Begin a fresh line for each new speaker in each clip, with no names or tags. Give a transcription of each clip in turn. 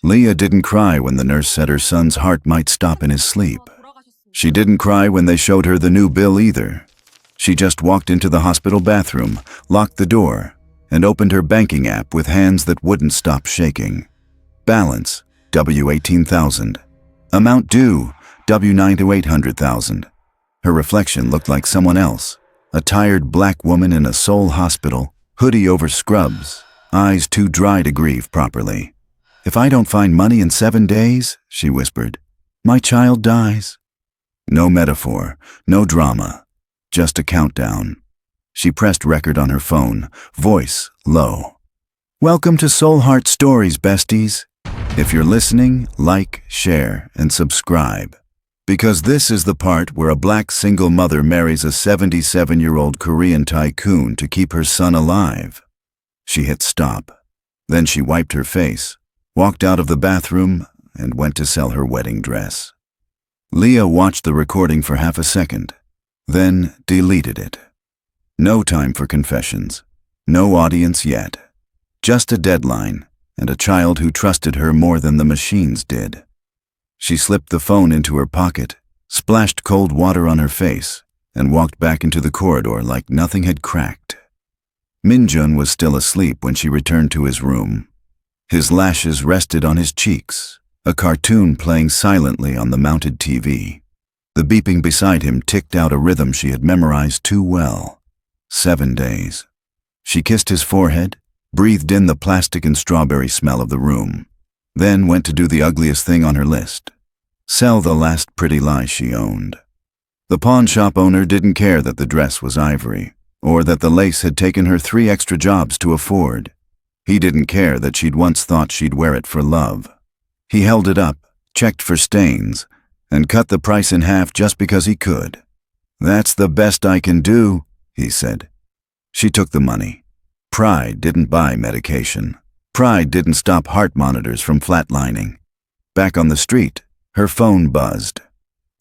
Liya didn't cry when the nurse said her son's heart might stop in his sleep. She didn't cry when they showed her the new bill either. She just walked into the hospital bathroom, locked the door, and opened her banking app with hands that wouldn't stop shaking. Balance, W18,000. Amount due, W9 to 800,000. Her reflection looked like someone else, a tired black woman in a Seoul hospital, hoodie over scrubs, eyes too dry to grieve properly. "If I don't find money in 7 days," she whispered, "my child dies." No metaphor, no drama, just a countdown. She pressed record on her phone, voice low. "Welcome to Soul Heart Stories, besties. If you're listening, like, share, and subscribe. Because this is the part where a black single mother marries a 77-year-old Korean tycoon to keep her son alive." She hit stop. Then she wiped her face, walked out of the bathroom, and went to sell her wedding dress. Liya watched the recording for half a second, then deleted it. No time for confessions. No audience yet. Just a deadline, and a child who trusted her more than the machines did. She slipped the phone into her pocket, splashed cold water on her face, and walked back into the corridor like nothing had cracked. Minjun was still asleep when she returned to his room. His lashes rested on his cheeks, a cartoon playing silently on the mounted TV. The beeping beside him ticked out a rhythm she had memorized too well. 7 days. She kissed his forehead, breathed in the plastic and strawberry smell of the room, then went to do the ugliest thing on her list: sell the last pretty lie she owned. The pawn shop owner didn't care that the dress was ivory, or that the lace had taken her 3 extra jobs to afford. He didn't care that she'd once thought she'd wear it for love. He held it up, checked for stains, and cut the price in half just because he could. "That's the best I can do," he said. She took the money. Pride didn't buy medication. Pride didn't stop heart monitors from flatlining. Back on the street, her phone buzzed.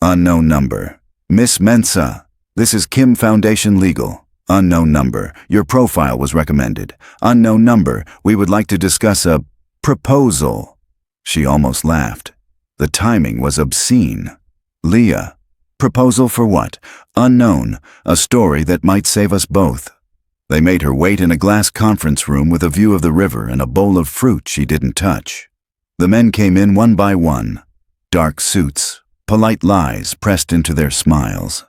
Unknown number. "Miss Mensa, this is Kim Foundation Legal. Unknown number. Your profile was recommended. Unknown number. We would like to discuss a proposal." She almost laughed. The timing was obscene. "Liya. Proposal for what? Unknown. A story that might save us both." They made her wait in a glass conference room with a view of the river and a bowl of fruit she didn't touch. The men came in one by one. Dark suits, polite lies pressed into their smiles.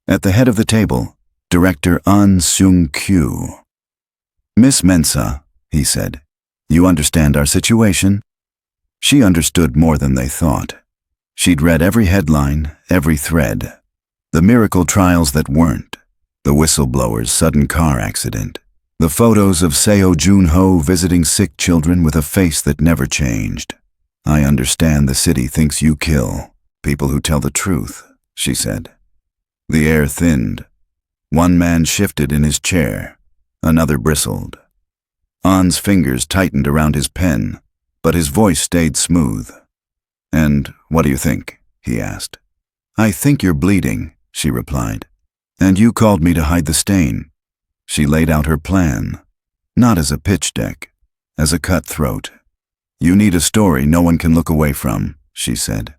At the head of the table, Director An Seung-kyu. "Miss Mensa," he said, "you understand our situation?" She understood more than they thought. She'd read every headline, every thread. The miracle trials that weren't. The whistleblower's sudden car accident. The photos of Seo Jun-ho visiting sick children with a face that never changed. "I understand the city thinks you kill people who tell the truth," she said. The air thinned. One man shifted in his chair. Another bristled. An's fingers tightened around his pen, but his voice stayed smooth. "And what do you think?" he asked. "I think you're bleeding," she replied. "And you called me to hide the stain." She laid out her plan, not as a pitch deck, as a cutthroat. "You need a story no one can look away from," she said.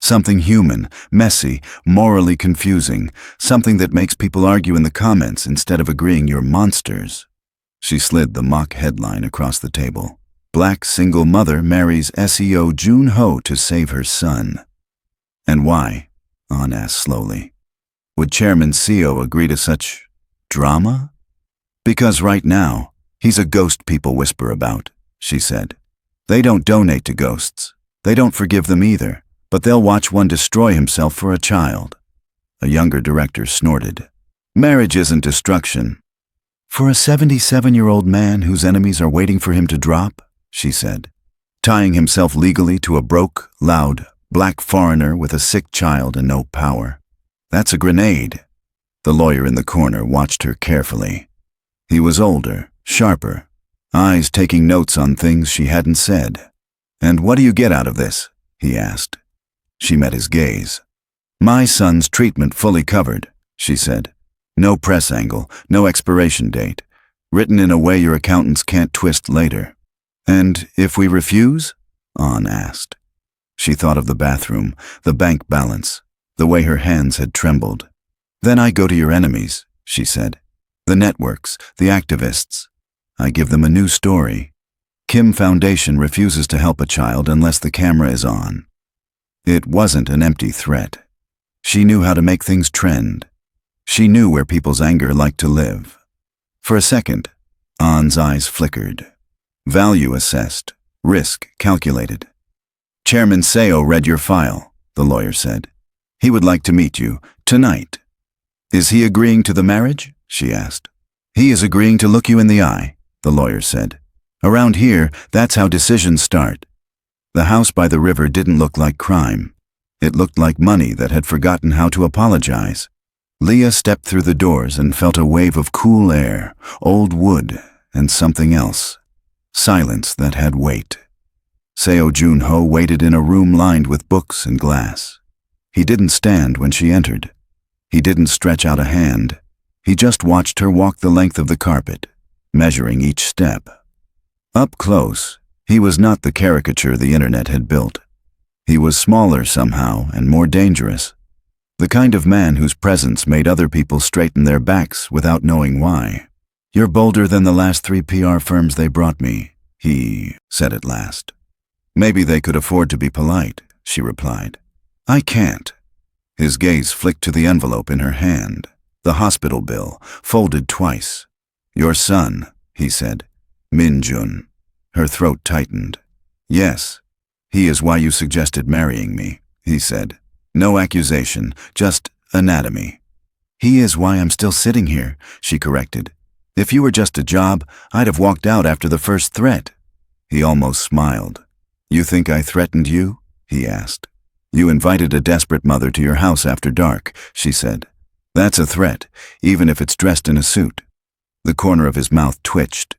"Something human, messy, morally confusing, something that makes people argue in the comments instead of agreeing you're monsters." She slid the mock headline across the table. "Black single mother marries Seo Jun-ho to save her son." "And why?" An asked slowly. "Would Chairman Seo agree to such drama?" "Because right now, he's a ghost people whisper about," she said. "They don't donate to ghosts. They don't forgive them either, but they'll watch one destroy himself for a child." A younger director snorted. "Marriage isn't destruction." "For a 77-year-old man whose enemies are waiting for him to drop," she said. "Tying himself legally to a broke, loud, black foreigner with a sick child and no power. That's a grenade." The lawyer in the corner watched her carefully. He was older, sharper, eyes taking notes on things she hadn't said. "And what do you get out of this?" he asked. She met his gaze. "My son's treatment fully covered," she said. "No press angle, no expiration date. Written in a way your accountants can't twist later." "And if we refuse?" An asked. She thought of the bathroom, the bank balance, the way her hands had trembled. Then I go to your enemies, she said. The networks, the activists. I give them a new story. Kim Foundation refuses to help a child unless the camera is on. It wasn't an empty threat. She knew how to make things trend. She knew where people's anger liked to live. For a second, An's eyes flickered. Value assessed, risk calculated. Chairman Seo read your file, the lawyer said. He would like to meet you, tonight. Is he agreeing to the marriage? She asked. He is agreeing to look you in the eye, the lawyer said. Around here, that's how decisions start. The house by the river didn't look like crime. It looked like money that had forgotten how to apologize. Liya stepped through the doors and felt a wave of cool air, old wood, and something else. Silence that had weight. Seo Jun-ho waited in a room lined with books and glass. He didn't stand when she entered. He didn't stretch out a hand. He just watched her walk the length of the carpet, measuring each step. Up close, he was not the caricature the internet had built. He was smaller somehow and more dangerous. The kind of man whose presence made other people straighten their backs without knowing why. You're bolder than the last 3 PR firms they brought me, he said at last. Maybe they could afford to be polite, she replied. I can't. His gaze flicked to the envelope in her hand, the hospital bill, folded twice. Your son, he said. Min-jun. Her throat tightened. Yes, he is why you suggested marrying me, he said. No accusation, just anatomy. He is why I'm still sitting here, she corrected. If you were just a job, I'd have walked out after the first threat. He almost smiled. You think I threatened you? He asked. You invited a desperate mother to your house after dark, she said. That's a threat, even if it's dressed in a suit. The corner of his mouth twitched.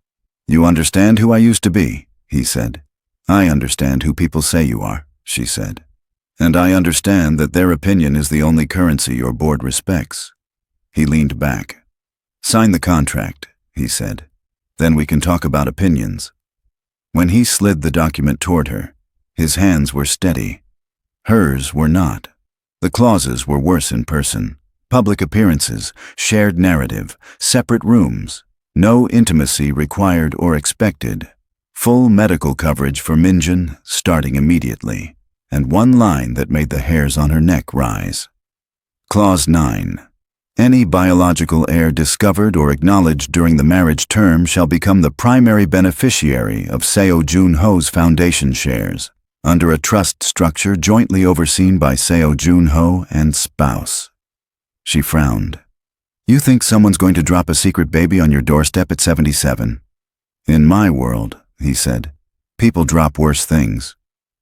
You understand who I used to be, he said. I understand who people say you are, she said. And I understand that their opinion is the only currency your board respects. He leaned back. Sign the contract, he said. Then we can talk about opinions. When he slid the document toward her, his hands were steady. Hers were not. The clauses were worse in person. Public appearances, shared narrative, separate rooms, no intimacy required or expected, full medical coverage for Min-jun starting immediately, and one line that made the hairs on her neck rise. Clause 9. Any biological heir discovered or acknowledged during the marriage term shall become the primary beneficiary of Seo Jun-ho's foundation shares, under a trust structure jointly overseen by Seo Jun-ho and spouse. She frowned. You think someone's going to drop a secret baby on your doorstep at 77? In my world, he said, people drop worse things.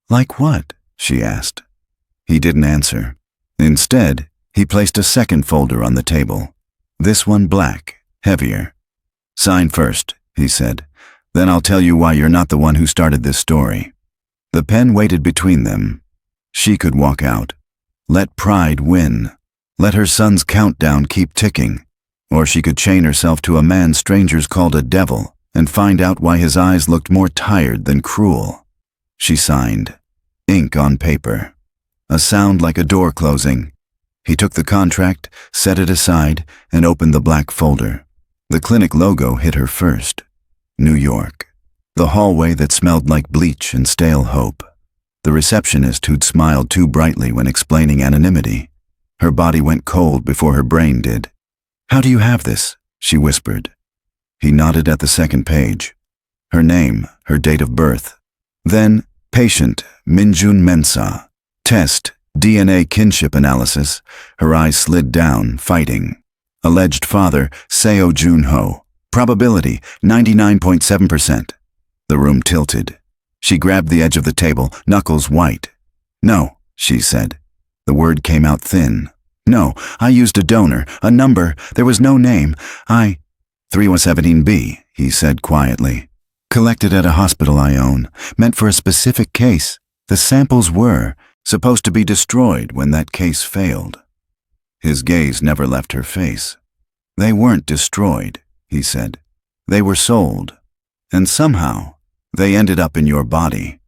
Like what? She asked. He didn't answer. Instead, he placed a second folder on the table. This one black, heavier. Sign first, he said. Then I'll tell you why you're not the one who started this story. The pen waited between them. She could walk out. Let pride win. Let her son's countdown keep ticking. Or she could chain herself to a man strangers called a devil and find out why his eyes looked more tired than cruel. She signed. Ink on paper. A sound like a door closing. He took the contract, set it aside, and opened the black folder. The clinic logo hit her first. New York. The hallway that smelled like bleach and stale hope. The receptionist who'd smiled too brightly when explaining anonymity. Her body went cold before her brain did. How do you have this? She whispered. He nodded at the second page. Her name, her date of birth. Then, patient, Min-jun Mensa. Test, DNA kinship analysis. Her eyes slid down, fighting. Alleged father, Seo Jun-ho. Probability, 99.7%. The room tilted. She grabbed the edge of the table, knuckles white. No, she said. The word came out thin. No, I used a donor, a number. There was no name. 3117B, he said quietly. Collected at a hospital I own, meant for a specific case. The samples were supposed to be destroyed when that case failed. His gaze never left her face. They weren't destroyed, he said. They were sold. And somehow, they ended up in your body.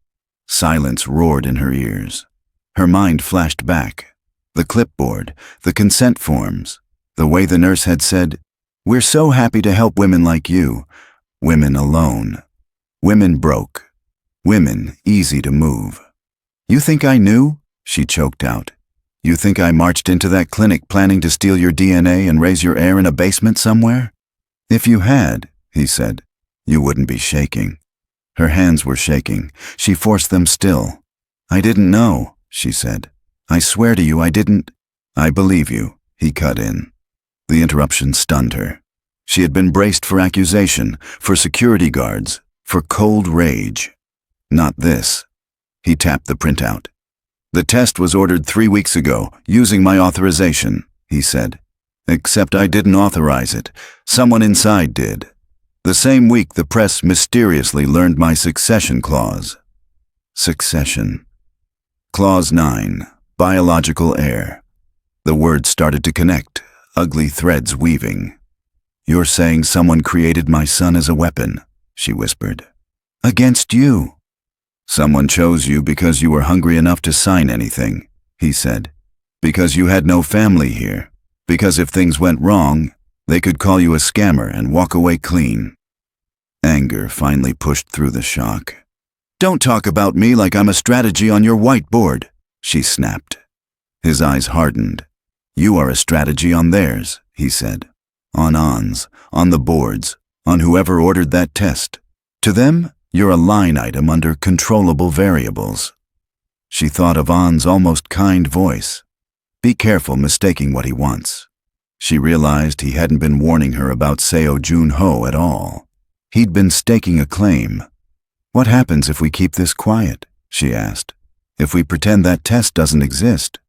Silence roared in her ears. Her mind flashed back. The clipboard, the consent forms, the way the nurse had said, "We're so happy to help women like you. Women alone. Women broke. Women easy to move." "You think I knew?" she choked out. "You think I marched into that clinic planning to steal your DNA and raise your heir in a basement somewhere?" "If you had," he said, "you wouldn't be shaking." Her hands were shaking. She forced them still. "I didn't know," she said. "I swear to you I didn't." "I believe you," he cut in. The interruption stunned her. She had been braced for accusation, for security guards, for cold rage. Not this. He tapped the printout. "The test was ordered 3 weeks ago, using my authorization," he said. "Except I didn't authorize it. Someone inside did. The same week the press mysteriously learned my succession clause." Succession. Clause 9. Biological heir. The words started to connect, ugly threads weaving. "You're saying someone created my son as a weapon," she whispered. "Against you." "Someone chose you because you were hungry enough to sign anything," he said. "Because you had no family here. Because if things went wrong, they could call you a scammer and walk away clean." Anger finally pushed through the shock. "Don't talk about me like I'm a strategy on your whiteboard," she snapped. His eyes hardened. "You are a strategy on theirs," he said. "On On's, on the boards, on whoever ordered that test. To them, you're a line item under controllable variables." She thought of On's almost kind voice. "Be careful mistaking what he wants." She realized he hadn't been warning her about Seo Jun-ho at all. He'd been staking a claim. "What happens if we keep this quiet?" she asked. "If we pretend that test doesn't exist?"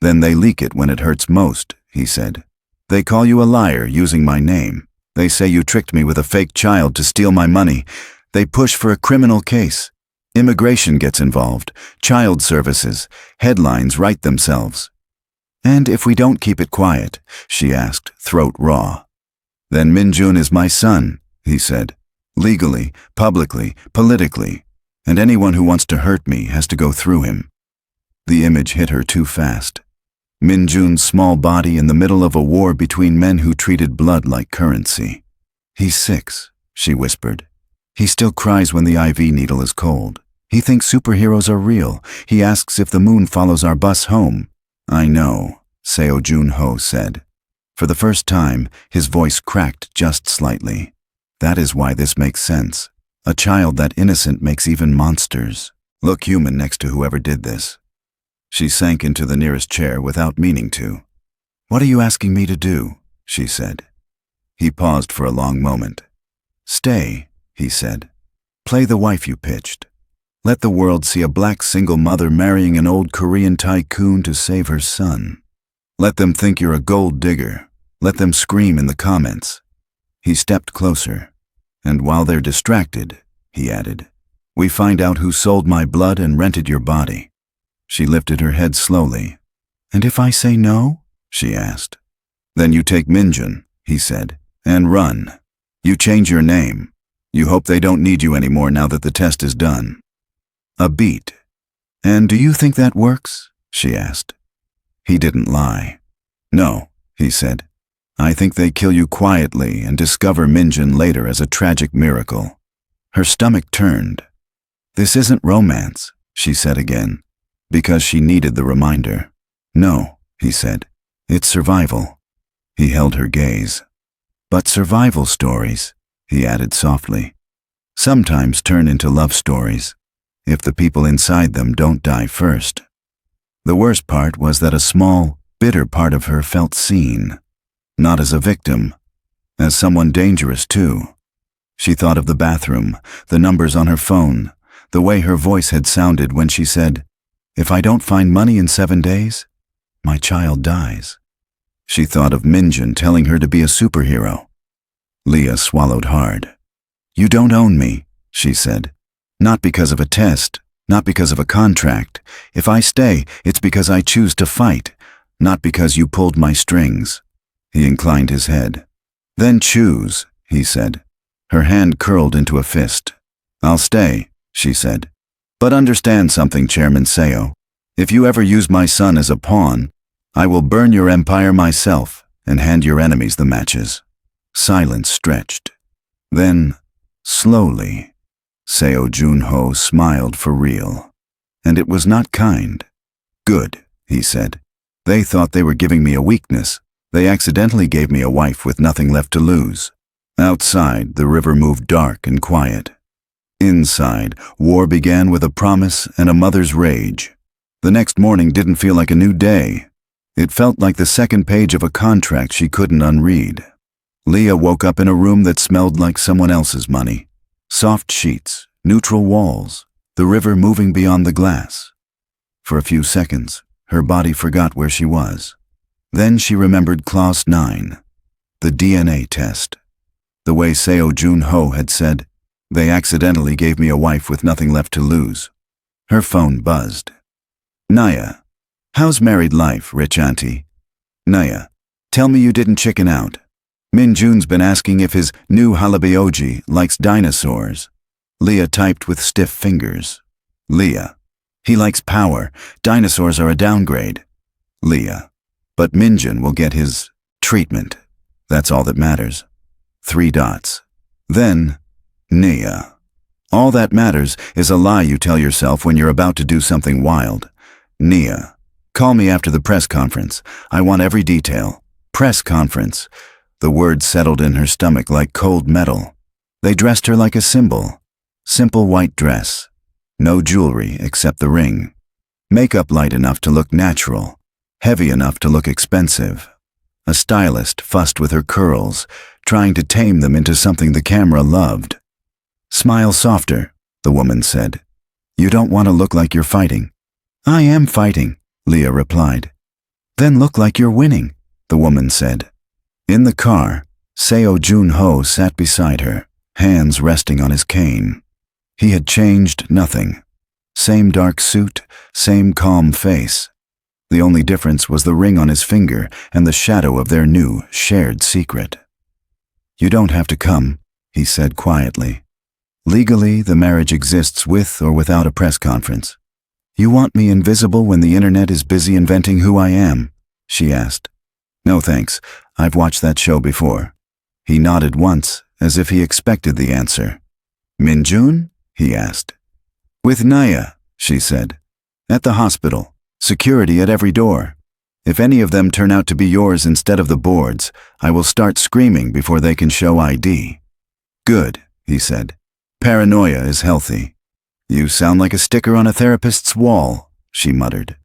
"Then they leak it when it hurts most," he said. "They call you a liar using my name. They say you tricked me with a fake child to steal my money. They push for a criminal case. Immigration gets involved, child services, headlines write themselves." "And if we don't keep it quiet?" she asked, throat raw. "Then Min-jun is my son," he said. "Legally, publicly, politically. And anyone who wants to hurt me has to go through him." The image hit her too fast. Min-jun's small body in the middle of a war between men who treated blood like currency. "He's 6, she whispered. "He still cries when the IV needle is cold. He thinks superheroes are real. He asks if the moon follows our bus home." "I know," Seo Jun-ho said. For the first time, his voice cracked just slightly. "That is why this makes sense. A child that innocent makes even monsters look human next to whoever did this." She sank into the nearest chair without meaning to. "What are you asking me to do?" she said. He paused for a long moment. "Stay," he said. "Play the wife you pitched. Let the world see a black single mother marrying an old Korean tycoon to save her son. Let them think you're a gold digger. Let them scream in the comments." He stepped closer. "And while they're distracted," he added, "we find out who sold my blood and rented your body." She lifted her head slowly. "And if I say no?" she asked. "Then you take Min-jun," he said, "and run. You change your name. You hope they don't need you anymore now that the test is done." A beat. "And do you think that works?" she asked. He didn't lie. "No," he said. "I think they kill you quietly and discover Min-jun later as a tragic miracle." Her stomach turned. "This isn't romance," she said again, because she needed the reminder. "No," he said. "It's survival." He held her gaze. "But survival stories," he added softly, "sometimes turn into love stories, if the people inside them don't die first." The worst part was that a small, bitter part of her felt seen, not as a victim, as someone dangerous too. She thought of the bathroom, the numbers on her phone, the way her voice had sounded when she said, "If I don't find money in 7 days, my child dies." She thought of Min-jun telling her to be a superhero. Liya swallowed hard. "You don't own me," she said. "Not because of a test, not because of a contract. If I stay, it's because I choose to fight, not because you pulled my strings." He inclined his head. "Then choose," he said. Her hand curled into a fist. "I'll stay," she said. But understand something, Chairman Seo. If you ever use my son as a pawn, I will burn your empire myself and hand your enemies the matches. Silence stretched. Then, slowly, Seo Junho smiled for real. And it was not kind. Good, he said. They thought they were giving me a weakness. They accidentally gave me a wife with nothing left to lose. Outside, the river moved dark and quiet. Inside, war began with a promise and a mother's rage. The next morning didn't feel like a new day. It felt like the second page of a contract she couldn't unread. Liya woke up in a room that smelled like someone else's money. Soft sheets, neutral walls, the river moving beyond the glass. For a few seconds, her body forgot where she was. Then she remembered Clause 9, the DNA test. The way Seo Junho had said, "They accidentally gave me a wife with nothing left to lose." Her phone buzzed. "Naya, how's married life, rich auntie?" "Naya, tell me you didn't chicken out. Min Jun's been asking if his new halabioji likes dinosaurs." Liya typed with stiff fingers. "Liya, he likes power. Dinosaurs are a downgrade." "Liya, but Minjun will get his treatment. That's all that matters." 3 dots. Then, Nia. "All that matters is a lie you tell yourself when you're about to do something wild. Nia, call me after the press conference. I want every detail." Press conference. The word settled in her stomach like cold metal. They dressed her like a symbol. Simple white dress. No jewelry except the ring. Makeup light enough to look natural. Heavy enough to look expensive. A stylist fussed with her curls, trying to tame them into something the camera loved. "Smile softer," the woman said. "You don't want to look like you're fighting." "I am fighting," Liya replied. "Then look like you're winning," the woman said. In the car, Seo Junho sat beside her, hands resting on his cane. He had changed nothing. Same dark suit, same calm face. The only difference was the ring on his finger and the shadow of their new, shared secret. "You don't have to come," he said quietly. "Legally, the marriage exists with or without a press conference." "You want me invisible when the internet is busy inventing who I am?" she asked. "No thanks, I've watched that show before." He nodded once, as if he expected the answer. "Minjun?" he asked. "With Naya," she said. "At the hospital. Security at every door. If any of them turn out to be yours instead of the board's, I will start screaming before they can show ID." "Good," he said. "Paranoia is healthy." "You sound like a sticker on a therapist's wall," she muttered.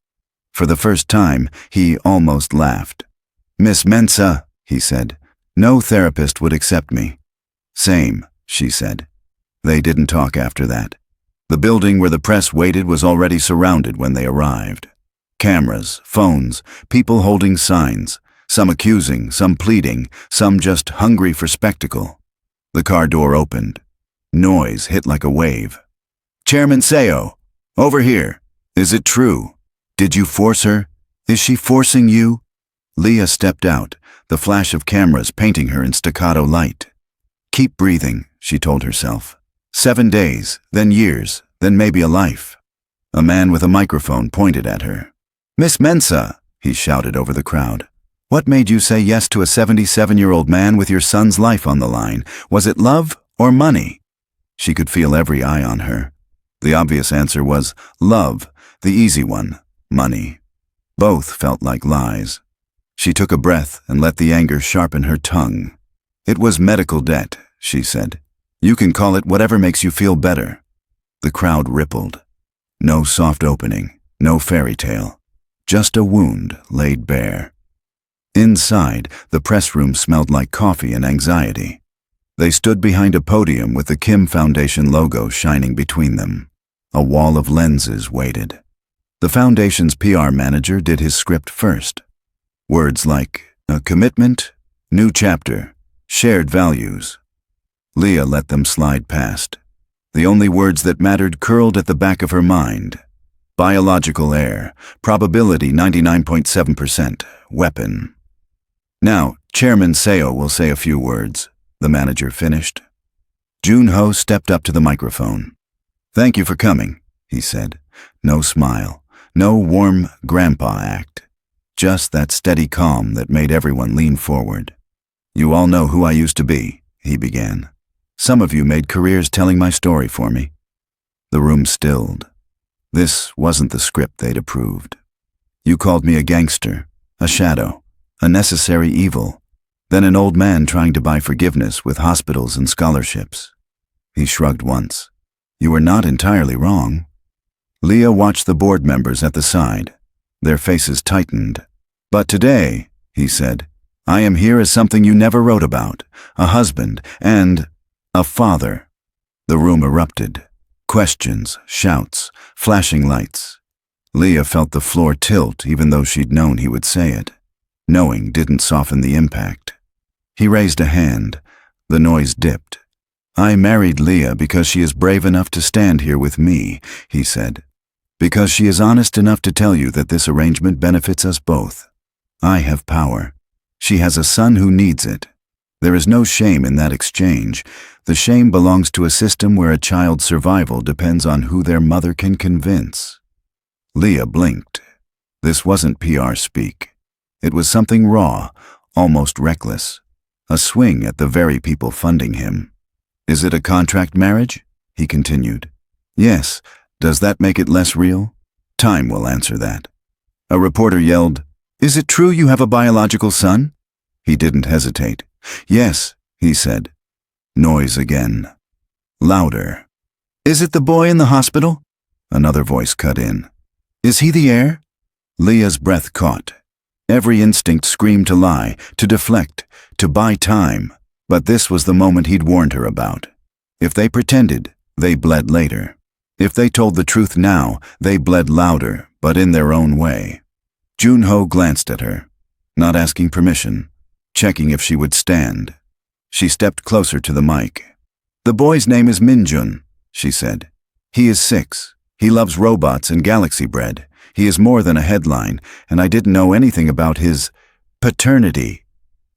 For the first time, he almost laughed. "Miss Mensa," he said, "no therapist would accept me." "Same," she said. They didn't talk after that. The building where the press waited was already surrounded when they arrived. Cameras, phones, people holding signs, some accusing, some pleading, some just hungry for spectacle. The car door opened. Noise hit like a wave. "Chairman Seo, over here. Is it true? Did you force her? Is she forcing you?" Liya stepped out, the flash of cameras painting her in staccato light. "Keep breathing," she told herself. 7 days, then years, then maybe a life. A man with a microphone pointed at her. "Miss Mensa," he shouted over the crowd. "What made you say yes to a 77-year-old man with your son's life on the line? Was it love or money?" She could feel every eye on her. The obvious answer was love, the easy one, money. Both felt like lies. She took a breath and let the anger sharpen her tongue. "It was medical debt," she said. "You can call it whatever makes you feel better." The crowd rippled. No soft opening, no fairy tale. Just a wound laid bare. Inside, the press room smelled like coffee and anxiety. They stood behind a podium with the Kim Foundation logo shining between them. A wall of lenses waited. The foundation's PR manager did his script first. Words like a commitment, new chapter, shared values. Liya let them slide past. The only words that mattered curled at the back of her mind. Biological heir, probability 99.7%, weapon. "Now, Chairman Seo will say a few words," the manager finished. Junho stepped up to the microphone. "Thank you for coming. he said. No smile, no warm grandpa act. Just that steady calm that made everyone lean forward. You all know who I used to be, he began. Some of you made careers telling my story for me. The room stilled. This wasn't the script they'd approved. You called me a gangster, a shadow, a necessary evil, then an old man trying to buy forgiveness with hospitals and scholarships. He shrugged once. You were not entirely wrong. Liya watched the board members at the side. Their faces tightened. But today, he said, I am here as something you never wrote about, a husband and a father. The room erupted. Questions, shouts, flashing lights. Liya felt the floor tilt even though she'd known he would say it. Knowing didn't soften the impact. He raised a hand. The noise dipped. I married Liya because she is brave enough to stand here with me, he said. Because she is honest enough to tell you that this arrangement benefits us both. I have power. She has a son who needs it. There is no shame in that exchange. The shame belongs to a system where a child's survival depends on who their mother can convince. Liya blinked. This wasn't PR speak. It was something raw, almost reckless. A swing at the very people funding him. Is it a contract marriage? He continued. Yes. Does that make it less real? Time will answer that. A reporter yelled, Is it true you have a biological son? He didn't hesitate. Yes, he said. Noise again. Louder. Is it the boy in the hospital? Another voice cut in. Is he the heir? Liya's breath caught. Every instinct screamed to lie, to deflect, to buy time. But this was the moment he'd warned her about. If they pretended, they bled later. If they told the truth now, they bled louder, but in their own way. Junho glanced at her, not asking permission, checking if she would stand. She stepped closer to the mic. The boy's name is Minjun, she said. He is 6. He loves robots and galaxy bread. He is more than a headline, and I didn't know anything about his paternity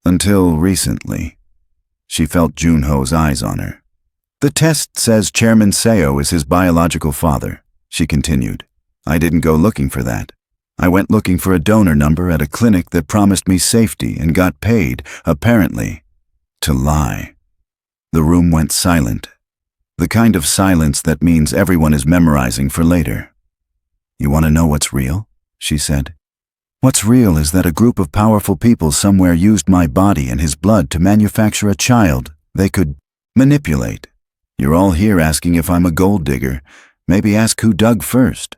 until recently. She felt Junho's eyes on her. The test says Chairman Seo is his biological father, she continued. I didn't go looking for that. I went looking for a donor number at a clinic that promised me safety and got paid, apparently, to lie. The room went silent. The kind of silence that means everyone is memorizing for later. You want to know what's real? She said. What's real is that a group of powerful people somewhere used my body and his blood to manufacture a child they could manipulate. You're all here asking if I'm a gold digger. Maybe ask who dug first.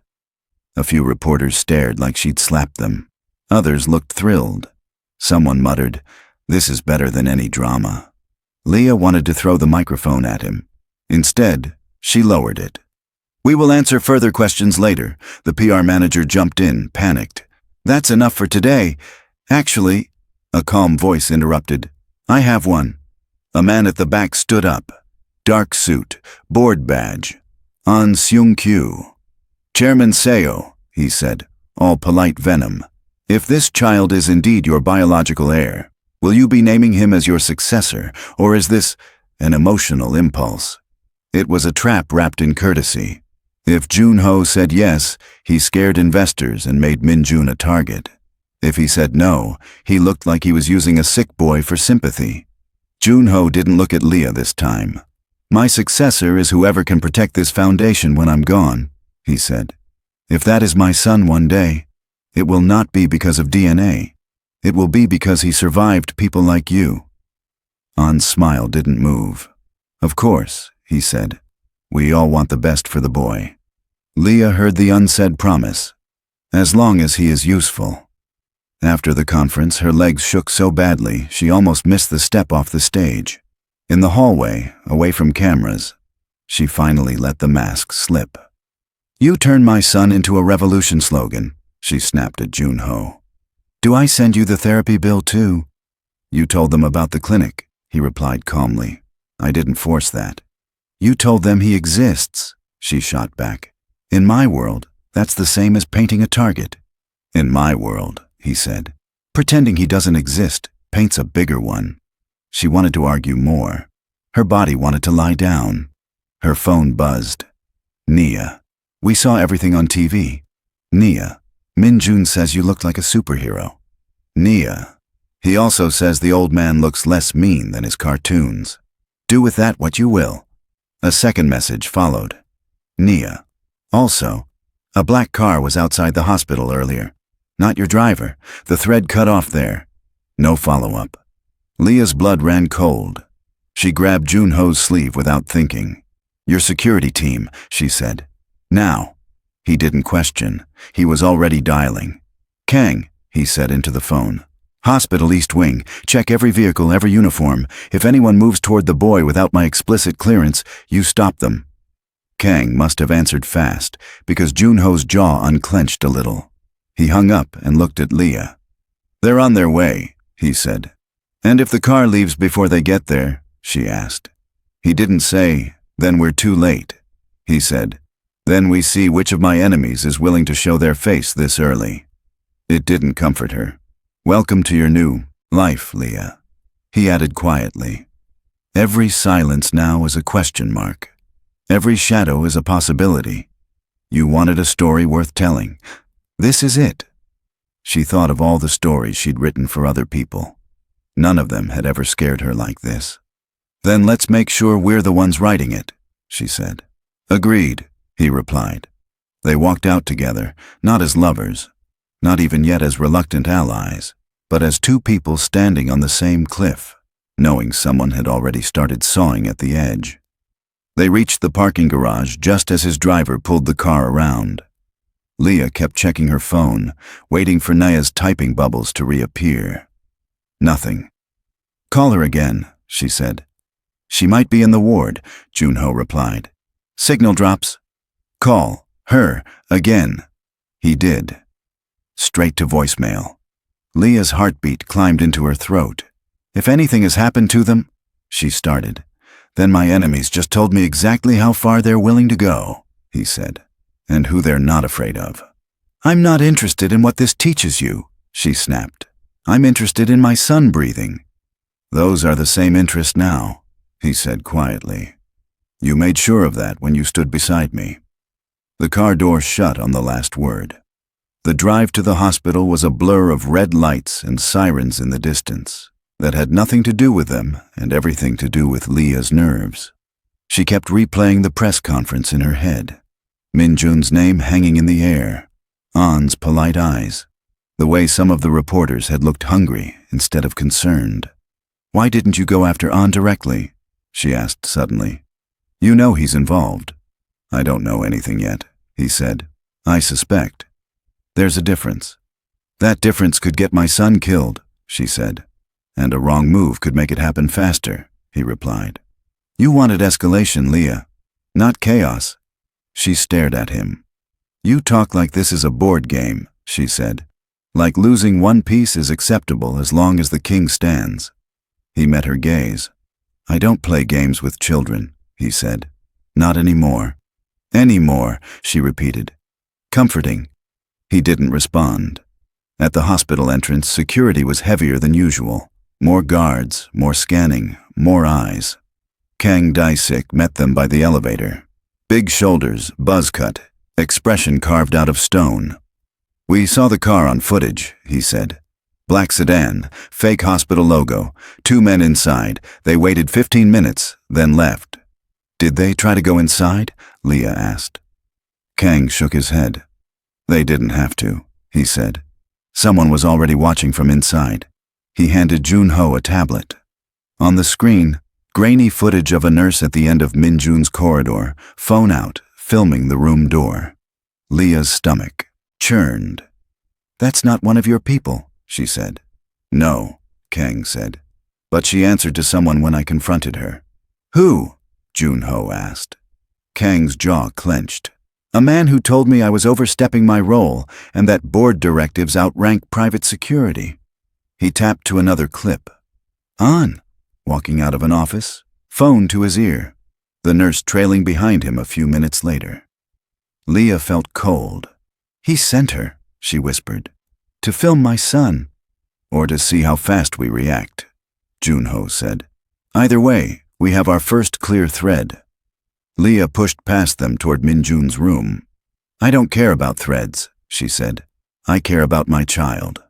A few reporters stared like she'd slapped them. Others looked thrilled. Someone muttered, This is better than any drama. Liya wanted to throw the microphone at him. Instead, she lowered it. We will answer further questions later. The PR manager jumped in, panicked. That's enough for today. Actually, a calm voice interrupted. I have one. A man at the back stood up. Dark suit, board badge. An Seung-kyu. Chairman Seo, he said, all polite venom. If this child is indeed your biological heir, will you be naming him as your successor, or is this an emotional impulse? It was a trap wrapped in courtesy. If Junho said yes, he scared investors and made Minjun a target. If he said no, he looked like he was using a sick boy for sympathy. Junho didn't look at Liya this time. My successor is whoever can protect this foundation when I'm gone, he said. If that is my son one day, it will not be because of DNA. It will be because he survived people like you. An's smile didn't move. Of course, he said. We all want the best for the boy. Liya heard the unsaid promise. As long as he is useful. After the conference, her legs shook so badly she almost missed the step off the stage. In the hallway, away from cameras, she finally let the mask slip. You turn my son into a revolution slogan, she snapped at Junho. Do I send you the therapy bill too? You told them about the clinic, he replied calmly. I didn't force that. You told them he exists, she shot back. In my world, that's the same as painting a target. In my world, he said. Pretending he doesn't exist paints a bigger one. She wanted to argue more. Her body wanted to lie down. Her phone buzzed. Nia. We saw everything on TV. Nia, Min-jun says you look like a superhero. Nia. He also says the old man looks less mean than his cartoons. Do with that what you will. A second message followed. Nia. Also, a black car was outside the hospital earlier. Not your driver. The thread cut off there. No follow-up. Liya's blood ran cold. She grabbed Junho's sleeve without thinking. Your security team, she said. Now. He didn't question. He was already dialing. Kang, he said into the phone. Hospital East Wing. Check every vehicle, every uniform. If anyone moves toward the boy without my explicit clearance, you stop them. Kang must have answered fast, because Junho's jaw unclenched a little. He hung up and looked at Liya. They're on their way, he said. And if the car leaves before they get there, she asked. He didn't say, then we're too late. He said, then we see which of my enemies is willing to show their face this early. It didn't comfort her. Welcome to your new life, Liya. He added quietly. Every silence now is a question mark. Every shadow is a possibility. You wanted a story worth telling. This is it. She thought of all the stories she'd written for other people. None of them had ever scared her like this. Then let's make sure we're the ones writing it, she said. Agreed, he replied. They walked out together, not as lovers, not even yet as reluctant allies, but as two people standing on the same cliff, knowing someone had already started sawing at the edge. They reached the parking garage just as his driver pulled the car around. Liya kept checking her phone, waiting for Naya's typing bubbles to reappear. Nothing. Call her again, she said. She might be in the ward, Junho replied. Signal drops. Call her again. He did. Straight to voicemail. Liya's heartbeat climbed into her throat. If anything has happened to them, she started. Then my enemies just told me exactly how far they're willing to go, he said, and who they're not afraid of. I'm not interested in what this teaches you, she snapped. I'm interested in my son breathing. Those are the same interests now, he said quietly. You made sure of that when you stood beside me. The car door shut on the last word. The drive to the hospital was a blur of red lights and sirens in the distance that had nothing to do with them and everything to do with Liya's nerves. She kept replaying the press conference in her head. Min-jun's name hanging in the air. An's polite eyes. The way some of the reporters had looked hungry instead of concerned. Why didn't you go after An directly? She asked suddenly. You know he's involved. I don't know anything yet, he said. I suspect. There's a difference. That difference could get my son killed, she said. And a wrong move could make it happen faster, he replied. You wanted escalation, Liya, not chaos. She stared at him. You talk like this is a board game, she said. Like losing one piece is acceptable as long as the king stands. He met her gaze. I don't play games with children, he said. Not anymore. Anymore, she repeated. Comforting. He didn't respond. At the hospital entrance, security was heavier than usual. More guards, more scanning, more eyes. Kang Dae-sik met them by the elevator. Big shoulders, buzz cut, expression carved out of stone. We saw the car on footage, he said. Black sedan, fake hospital logo, 2 men inside. They waited 15 minutes, then left. Did they try to go inside? Liya asked. Kang shook his head. They didn't have to, he said. Someone was already watching from inside. He handed Junho a tablet. On the screen, grainy footage of a nurse at the end of Min-jun's corridor, phone out, filming the room door. Liya's stomach churned. That's not one of your people, she said. No, Kang said. But she answered to someone when I confronted her. Who? Junho asked. Kang's jaw clenched. A man who told me I was overstepping my role and that board directives outrank private security. He tapped to another clip. An, walking out of an office, phone to his ear, the nurse trailing behind him a few minutes later. Liya felt cold. He sent her, she whispered, to film my son, or to see how fast we react, Junho said. Either way, we have our first clear thread. Liya pushed past them toward Min-jun's room. I don't care about threads, she said. I care about my child.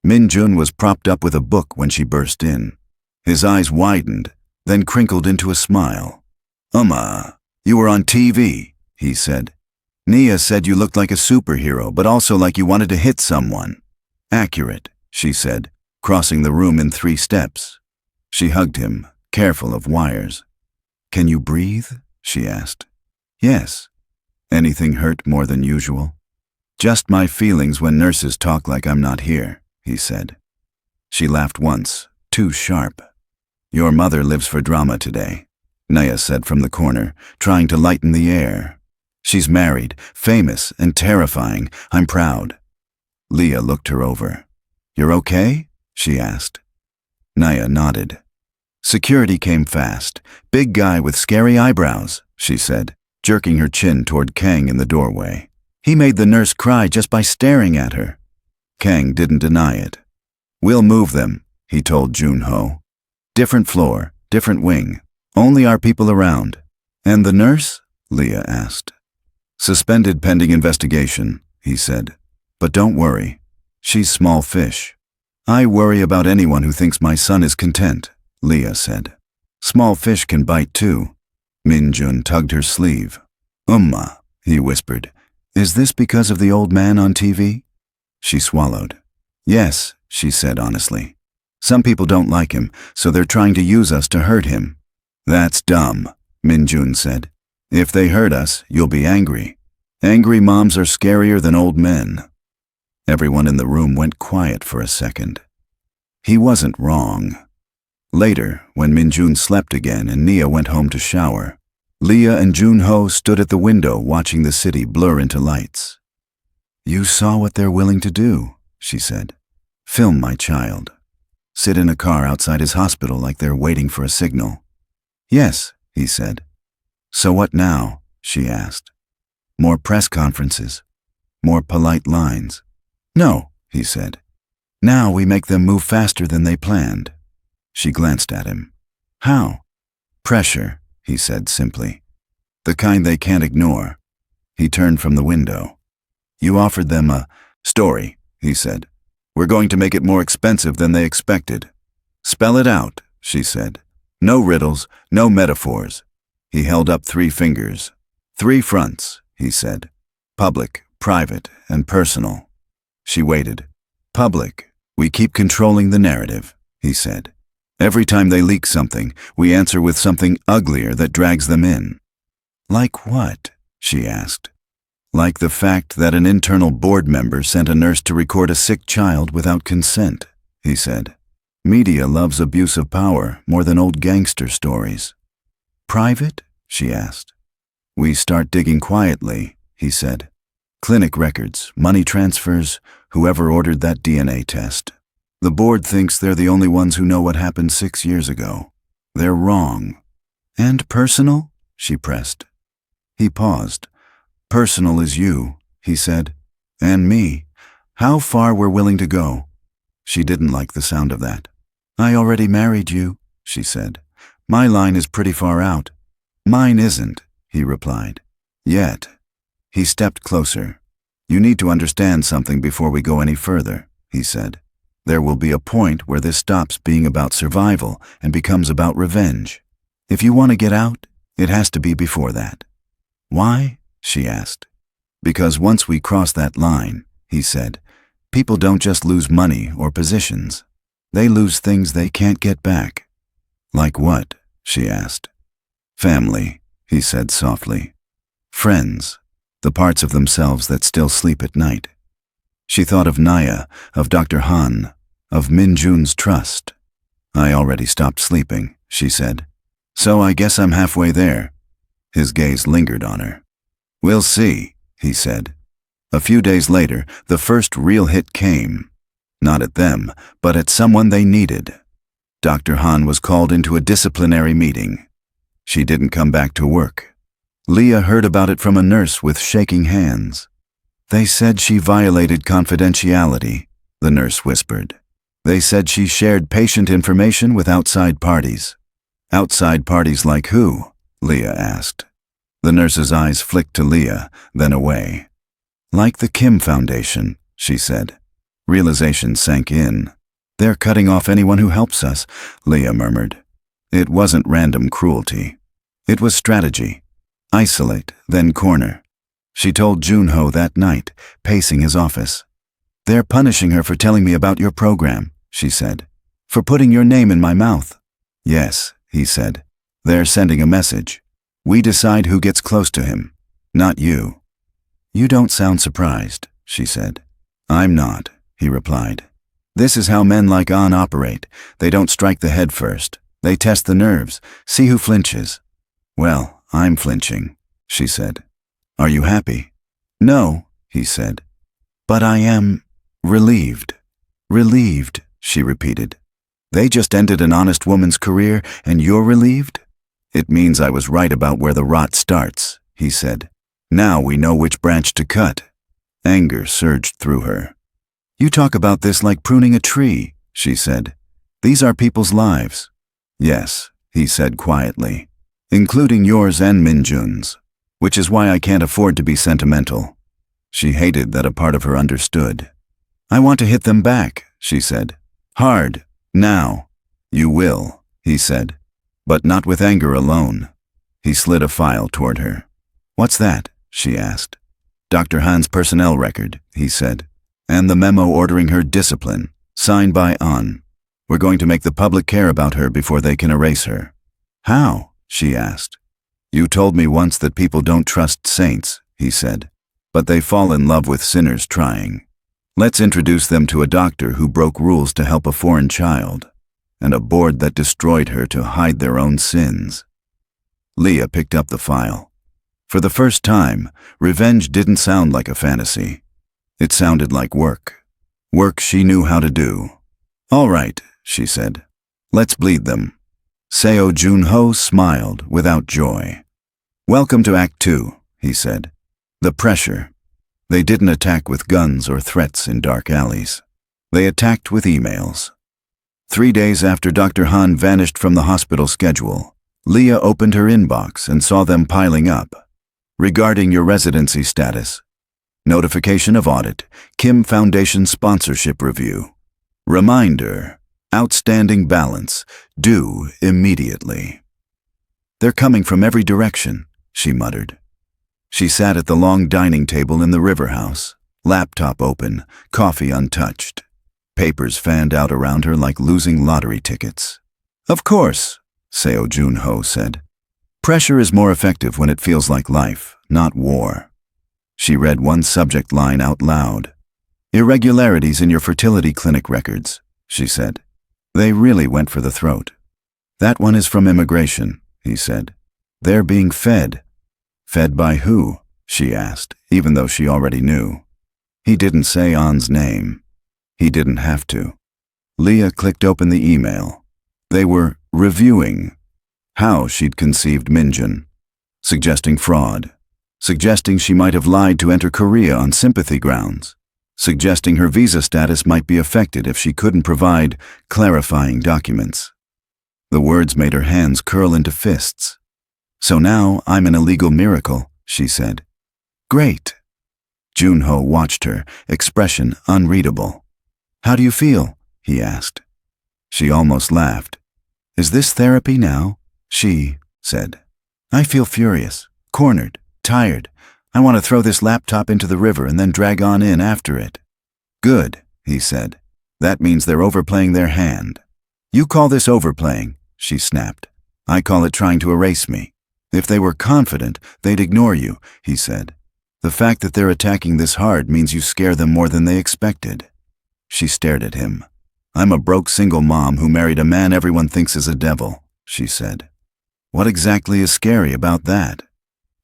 Min-jun was propped up with a book when she burst in. His eyes widened, then crinkled into a smile. You were on TV, he said. Nia said you looked like a superhero, but also like you wanted to hit someone. Accurate, she said, crossing the room in 3 steps. She hugged him, careful of wires. Can you breathe? She asked. Yes. Anything hurt more than usual? Just my feelings when nurses talk like I'm not here, he said. She laughed once, too sharp. Your mother lives for drama today, Liya said from the corner, trying to lighten the air. She's married, famous, and terrifying. I'm proud. Liya looked her over. You're okay? She asked. Liya nodded. Security came fast. Big guy with scary eyebrows, she said, jerking her chin toward Kang in the doorway. He made the nurse cry just by staring at her. Kang didn't deny it. We'll move them, he told Junho. Different floor, different wing. Only our people around. And the nurse? Liya asked. Suspended pending investigation, he said. But don't worry. She's small fish. I worry about anyone who thinks my son is content, Liya said. Small fish can bite too. Min-jun tugged her sleeve. He whispered. Is this because of the old man on TV? She swallowed. Yes, she said honestly. Some people don't like him, so they're trying to use us to hurt him. That's dumb, Min-jun said. If they hurt us, you'll be angry. Angry moms are scarier than old men. Everyone in the room went quiet for a second. He wasn't wrong. Later, when Min-jun slept again and Nia went home to shower, Liya and Junho stood at the window watching the city blur into lights. You saw what they're willing to do, she said. Film my child. Sit in a car outside his hospital like they're waiting for a signal. Yes, he said. So what now? She asked. More press conferences. More polite lines. No, he said. Now we make them move faster than they planned. She glanced at him. How? Pressure, he said simply. The kind they can't ignore. He turned from the window. You offered them a story, he said. We're going to make it more expensive than they expected. Spell it out, she said. No riddles, no metaphors. He held up 3 fingers. 3 fronts, he said. Public, private, and personal. She waited. Public, we keep controlling the narrative, he said. Every time they leak something, we answer with something uglier that drags them in. Like what? She asked. Like the fact that an internal board member sent a nurse to record a sick child without consent, he said. Media loves abuse of power more than old gangster stories. Private? She asked. We start digging quietly, he said. Clinic records, money transfers, whoever ordered that DNA test. The board thinks they're the only ones who know what happened 6 years ago. They're wrong. And personal? She pressed. He paused. Personal is you, he said. And me. How far we're willing to go. She didn't like the sound of that. I already married you, she said. My line is pretty far out. Mine isn't, he replied. Yet. He stepped closer. You need to understand something before we go any further, he said. There will be a point where this stops being about survival and becomes about revenge. If you want to get out, it has to be before that. Why? She asked. Because once we cross that line, he said, people don't just lose money or positions. They lose things they can't get back. Like what? She asked. Family, he said softly. Friends, the parts of themselves that still sleep at night. She thought of Liya, of Dr. Han, of Min-jun's trust. I already stopped sleeping, she said. So I guess I'm halfway there. His gaze lingered on her. We'll see, he said. A few days later, the first real hit came. Not at them, but at someone they needed. Dr. Han was called into a disciplinary meeting. She didn't come back to work. Liya heard about it from a nurse with shaking hands. They said she violated confidentiality, the nurse whispered. They said she shared patient information with outside parties. Outside parties like who? Liya asked. The nurse's eyes flicked to Liya, then away. Like the Kim Foundation, she said. Realization sank in. They're cutting off anyone who helps us, Liya murmured. It wasn't random cruelty. It was strategy. Isolate, then corner. She told Junho that night, pacing his office. They're punishing her for telling me about your program, she said. For putting your name in my mouth. Yes, he said. They're sending a message. We decide who gets close to him, not you. You don't sound surprised, she said. I'm not, he replied. This is how men like An operate. They don't strike the head first. They test the nerves, see who flinches. Well, I'm flinching, she said. Are you happy? No, he said. But I am relieved. Relieved, she repeated. They just ended an honest woman's career and you're relieved? It means I was right about where the rot starts, he said. Now we know which branch to cut. Anger surged through her. You talk about this like pruning a tree, she said. These are people's lives. Yes, he said quietly, including yours and Minjun's, which is why I can't afford to be sentimental. She hated that a part of her understood. I want to hit them back, she said. Hard, now. You will, he said, but not with anger alone. He slid a file toward her. What's that? She asked. Dr. Han's personnel record, he said, and the memo ordering her discipline, signed by An. We're going to make the public care about her before they can erase her. How? She asked. You told me once that people don't trust saints, he said, but they fall in love with sinners trying. Let's introduce them to a doctor who broke rules to help a foreign child, and a board that destroyed her to hide their own sins. Liya picked up the file. For the first time, revenge didn't sound like a fantasy. It sounded like work. Work she knew how to do. All right, she said. Let's bleed them. Seo Junho smiled without joy. Welcome to Act 2, he said. The pressure. They didn't attack with guns or threats in dark alleys. They attacked with emails. 3 days after Dr. Han vanished from the hospital schedule, Liya opened her inbox and saw them piling up. Regarding your residency status. Notification of audit. Kim Foundation sponsorship review. Reminder. Outstanding balance. Due immediately. They're coming from every direction, she muttered. She sat at the long dining table in the river house, laptop open, coffee untouched. Papers fanned out around her like losing lottery tickets. Of course, Seo Junho said. Pressure is more effective when it feels like life, not war. She read one subject line out loud. Irregularities in your fertility clinic records, she said. They really went for the throat. That one is from immigration, he said. They're being fed. Fed by who? She asked, even though she already knew. He didn't say An's name. He didn't have to. Liya clicked open the email. They were reviewing how she'd conceived Minjun, suggesting fraud, suggesting she might have lied to enter Korea on sympathy grounds, suggesting her visa status might be affected if she couldn't provide clarifying documents. The words made her hands curl into fists. So now I'm an illegal miracle, she said. Great. Junho watched her, expression unreadable. How do you feel? He asked. She almost laughed. Is this therapy now? She said. I feel furious, cornered, tired. I want to throw this laptop into the river and then drag on in after it. Good, he said. That means they're overplaying their hand. You call this overplaying, she snapped. I call it trying to erase me. If they were confident, they'd ignore you, he said. The fact that they're attacking this hard means you scare them more than they expected. She stared at him. I'm a broke single mom who married a man everyone thinks is a devil, she said. What exactly is scary about that?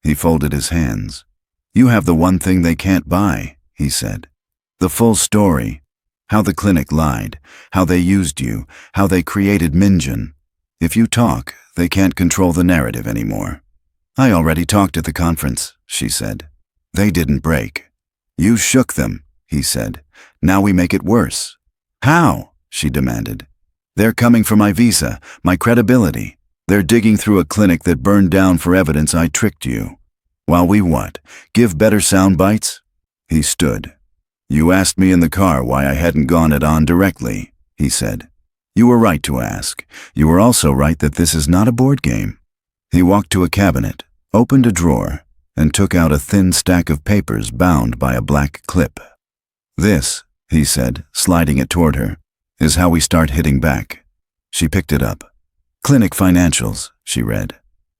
He folded his hands. You have the one thing they can't buy, he said. The full story. How the clinic lied, how they used you, how they created Minjun. If you talk, they can't control the narrative anymore. I already talked at the conference, she said. They didn't break. You shook them, he said. Now we make it worse. How? She demanded. They're coming for my visa, my credibility. They're digging through a clinic that burned down for evidence I tricked you. While we what? Give better sound bites? He stood. "You asked me in the car why I hadn't gone it on directly," he said. "You were right to ask. You were also right that this is not a board game." He walked to a cabinet, opened a drawer, and took out a thin stack of papers bound by a black clip. "This," he said, sliding it toward her, "is how we start hitting back." She picked it up. "Clinic financials," she read.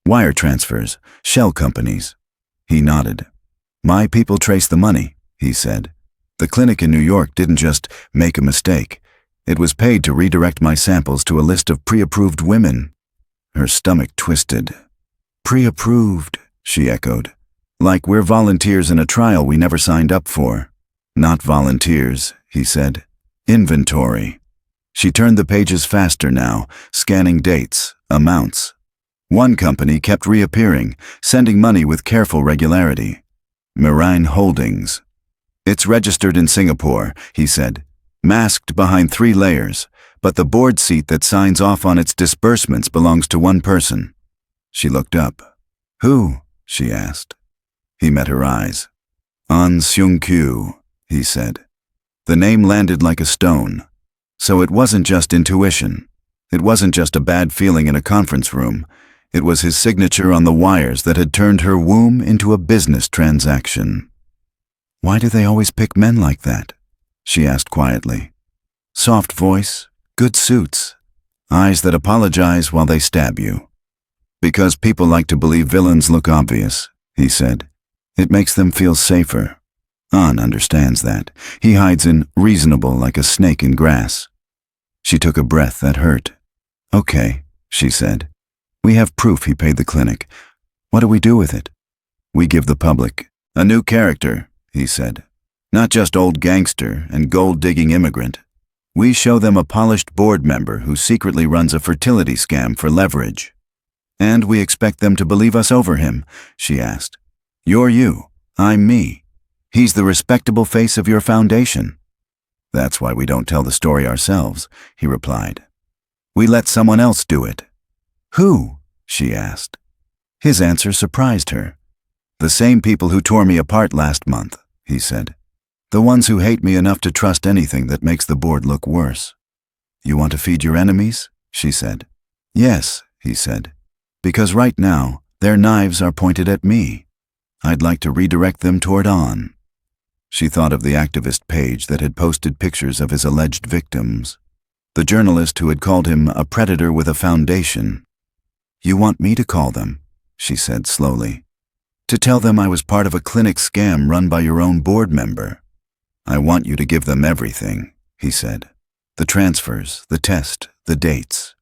"Wire transfers, shell companies." He nodded. "My people trace the money," he said. "The clinic in New York didn't just make a mistake. It was paid to redirect my samples to a list of pre-approved women." Her stomach twisted. "Pre-approved," she echoed. "Like we're volunteers in a trial we never signed up for." "Not volunteers," he said. "Inventory." She turned the pages faster now, scanning dates, amounts. One company kept reappearing, sending money with careful regularity. Marries Holdings. "It's registered in Singapore," he said, "masked behind 3 layers, but the board seat that signs off on its disbursements belongs to one person." She looked up. "Who?" she asked. He met her eyes. "An Seung-kyu," he said. The name landed like a stone. So it wasn't just intuition. It wasn't just a bad feeling in a conference room. It was his signature on the wires that had turned her womb into a business transaction. "Why do they always pick men like that?" she asked quietly. "Soft voice, good suits, eyes that apologize while they stab you." "Because people like to believe villains look obvious," he said. "It makes them feel safer." An understands that. He hides in reasonable like a snake in grass. She took a breath that hurt. "Okay," she said. "We have proof he paid the clinic. What do we do with it?" "We give the public a new character," he said. "Not just old gangster and gold-digging immigrant. We show them a polished board member who secretly runs a fertility scam for leverage." "And we expect them to believe us over him?" she asked. "You're you, I'm me. He's the respectable face of your foundation." "That's why we don't tell the story ourselves," he replied. "We let someone else do it." "Who?" she asked. His answer surprised her. "The same people who tore me apart last month," he said. "The ones who hate me enough to trust anything that makes the board look worse." "You want to feed your enemies?" she said. "Yes," he said. "Because right now, their knives are pointed at me. I'd like to redirect them toward An." She thought of the activist page that had posted pictures of his alleged victims. The journalist who had called him a predator with a foundation. "You want me to call them," she said slowly. "To tell them I was part of a clinic scam run by your own board member." "I want you to give them everything," he said. "The transfers, the test, the dates."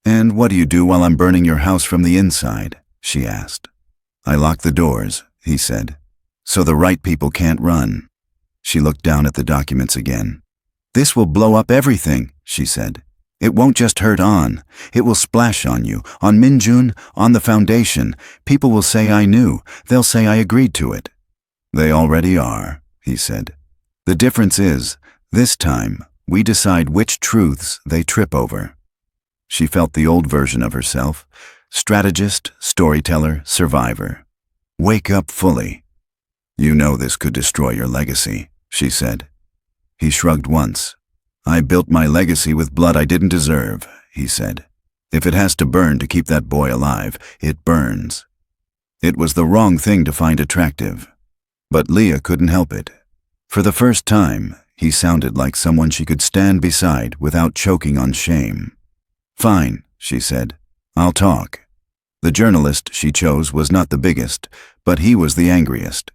"And what do you do while I'm burning your house from the inside?" she asked. "I lock the doors," he said, "so the right people can't run." She looked down at the documents again. "This will blow up everything," she said. "It won't just hurt An. It will splash on you, on Minjun, on the foundation. People will say I knew. They'll say I agreed to it." "They already are," he said. "The difference is, this time, we decide which truths they trip over." She felt the old version of herself, strategist, storyteller, survivor. Wake up fully. "You know this could destroy your legacy," she said. He shrugged once. "I built my legacy with blood I didn't deserve," he said. "If it has to burn to keep that boy alive, it burns." It was the wrong thing to find attractive. But Liya couldn't help it. For the first time, he sounded like someone she could stand beside without choking on shame. "Fine," she said. "I'll talk." The journalist she chose was not the biggest, but he was the angriest.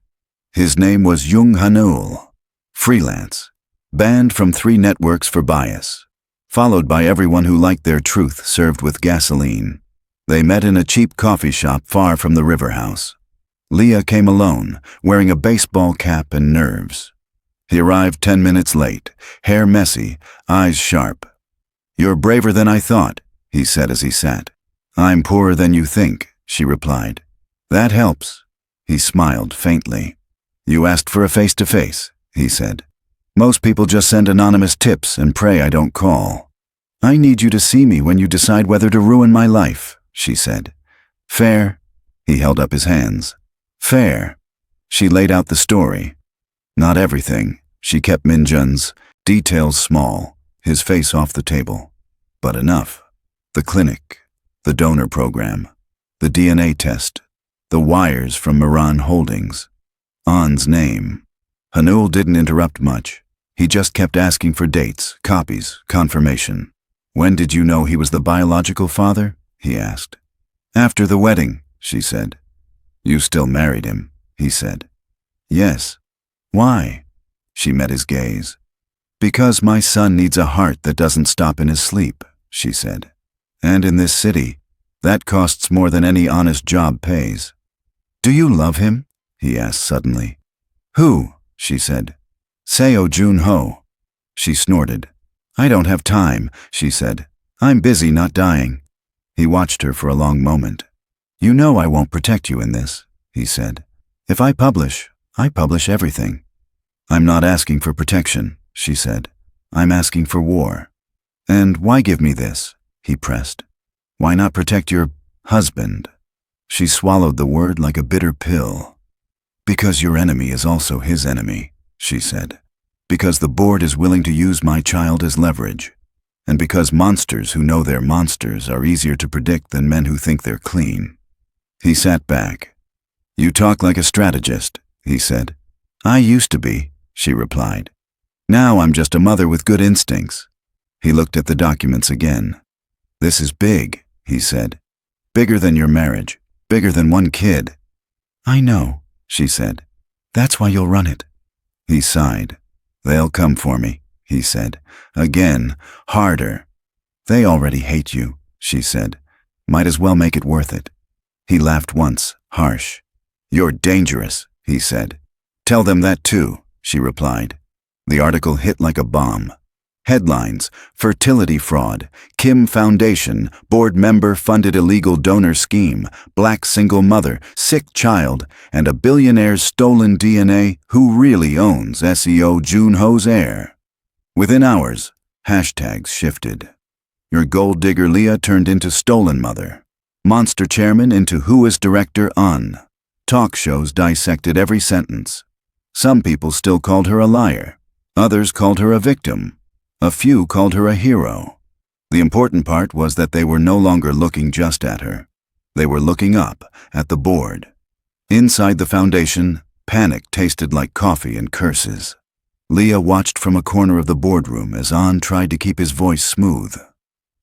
His name was Jung Hanul. Freelance. Banned from 3 networks for bias. Followed by everyone who liked their truth served with gasoline. They met in a cheap coffee shop far from the river house. Liya came alone, wearing a baseball cap and nerves. He arrived 10 minutes late, hair messy, eyes sharp. "You're braver than I thought," he said as he sat. "I'm poorer than you think," she replied. "That helps." He smiled faintly. "You asked for a face-to-face," he said. "Most people just send anonymous tips and pray I don't call." "I need you to see me when you decide whether to ruin my life," she said. "Fair?" He held up his hands. "Fair." She laid out the story. Not everything. She kept Minjun's details small, his face off the table. But enough. The clinic, the donor program, the DNA test, the wires from Moran Holdings. On's name. Hanul didn't interrupt much. He just kept asking for dates, copies, confirmation. When did you know he was the biological father? He asked. After the wedding, she said. You still married him, he said. Yes. Why? She met his gaze. Because my son needs a heart that doesn't stop in his sleep, she said. And in this city, that costs more than any honest job pays. Do you love him? He asked suddenly. Who? She said. Seo Jun-ho. She snorted. I don't have time, she said. I'm busy not dying. He watched her for a long moment. You know I won't protect you in this, he said. If I publish everything. I'm not asking for protection, she said. I'm asking for war. And why give me this? He pressed. Why not protect your husband? She swallowed the word like a bitter pill. Because your enemy is also his enemy, she said. Because the board is willing to use my child as leverage. And because monsters who know they're monsters are easier to predict than men who think they're clean. He sat back. You talk like a strategist, he said. I used to be, she replied. Now I'm just a mother with good instincts. He looked at the documents again. This is big, he said. Bigger than your marriage. Bigger than one kid. I know, she said. That's why you'll run it. He sighed. They'll come for me, he said. Again, harder. They already hate you, she said. Might as well make it worth it. He laughed once, harsh. You're dangerous, he said. Tell them that too, she replied. The article hit like a bomb. Headlines: Fertility Fraud, Kim Foundation, Board Member Funded Illegal Donor Scheme, Black Single Mother, Sick Child, and a Billionaire's Stolen DNA, Who Really Owns Seo Jun-ho's Heir? Within hours, hashtags shifted. Your gold digger Liya turned into Stolen Mother. Monster Chairman into Whois Director Un. Talk shows dissected every sentence. Some people still called her a liar. Others called her a victim. A few called her a hero. The important part was that they were no longer looking just at her. They were looking up at the board. Inside the foundation, panic tasted like coffee and curses. Liya watched from a corner of the boardroom as An tried to keep his voice smooth.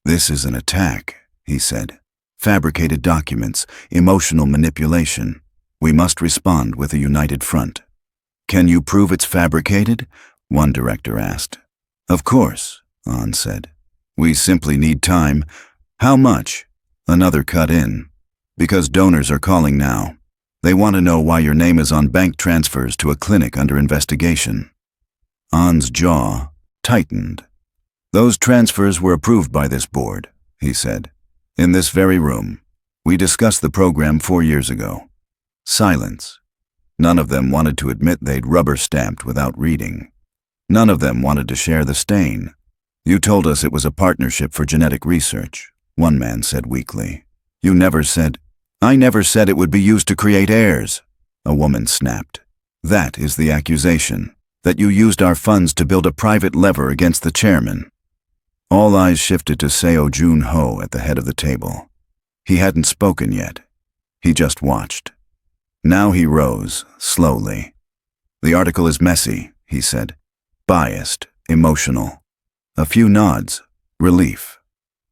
This is an attack, he said. Fabricated documents, emotional manipulation. We must respond with a united front. Can you prove it's fabricated? One director asked. Of course, An said. We simply need time. How much? Another cut in. Because donors are calling now. They want to know why your name is on bank transfers to a clinic under investigation. An's jaw tightened. Those transfers were approved by this board, he said. In this very room. We discussed the program 4 years ago. Silence. None of them wanted to admit they'd rubber-stamped without reading. None of them wanted to share the stain. You told us it was a partnership for genetic research, one man said weakly. You never said, I never said it would be used to create heirs, a woman snapped. That is the accusation, that you used our funds to build a private lever against the chairman. All eyes shifted to Seo Jun-ho at the head of the table. He hadn't spoken yet. He just watched. Now he rose, slowly. The article is messy, he said. Biased, emotional. A few nods, relief.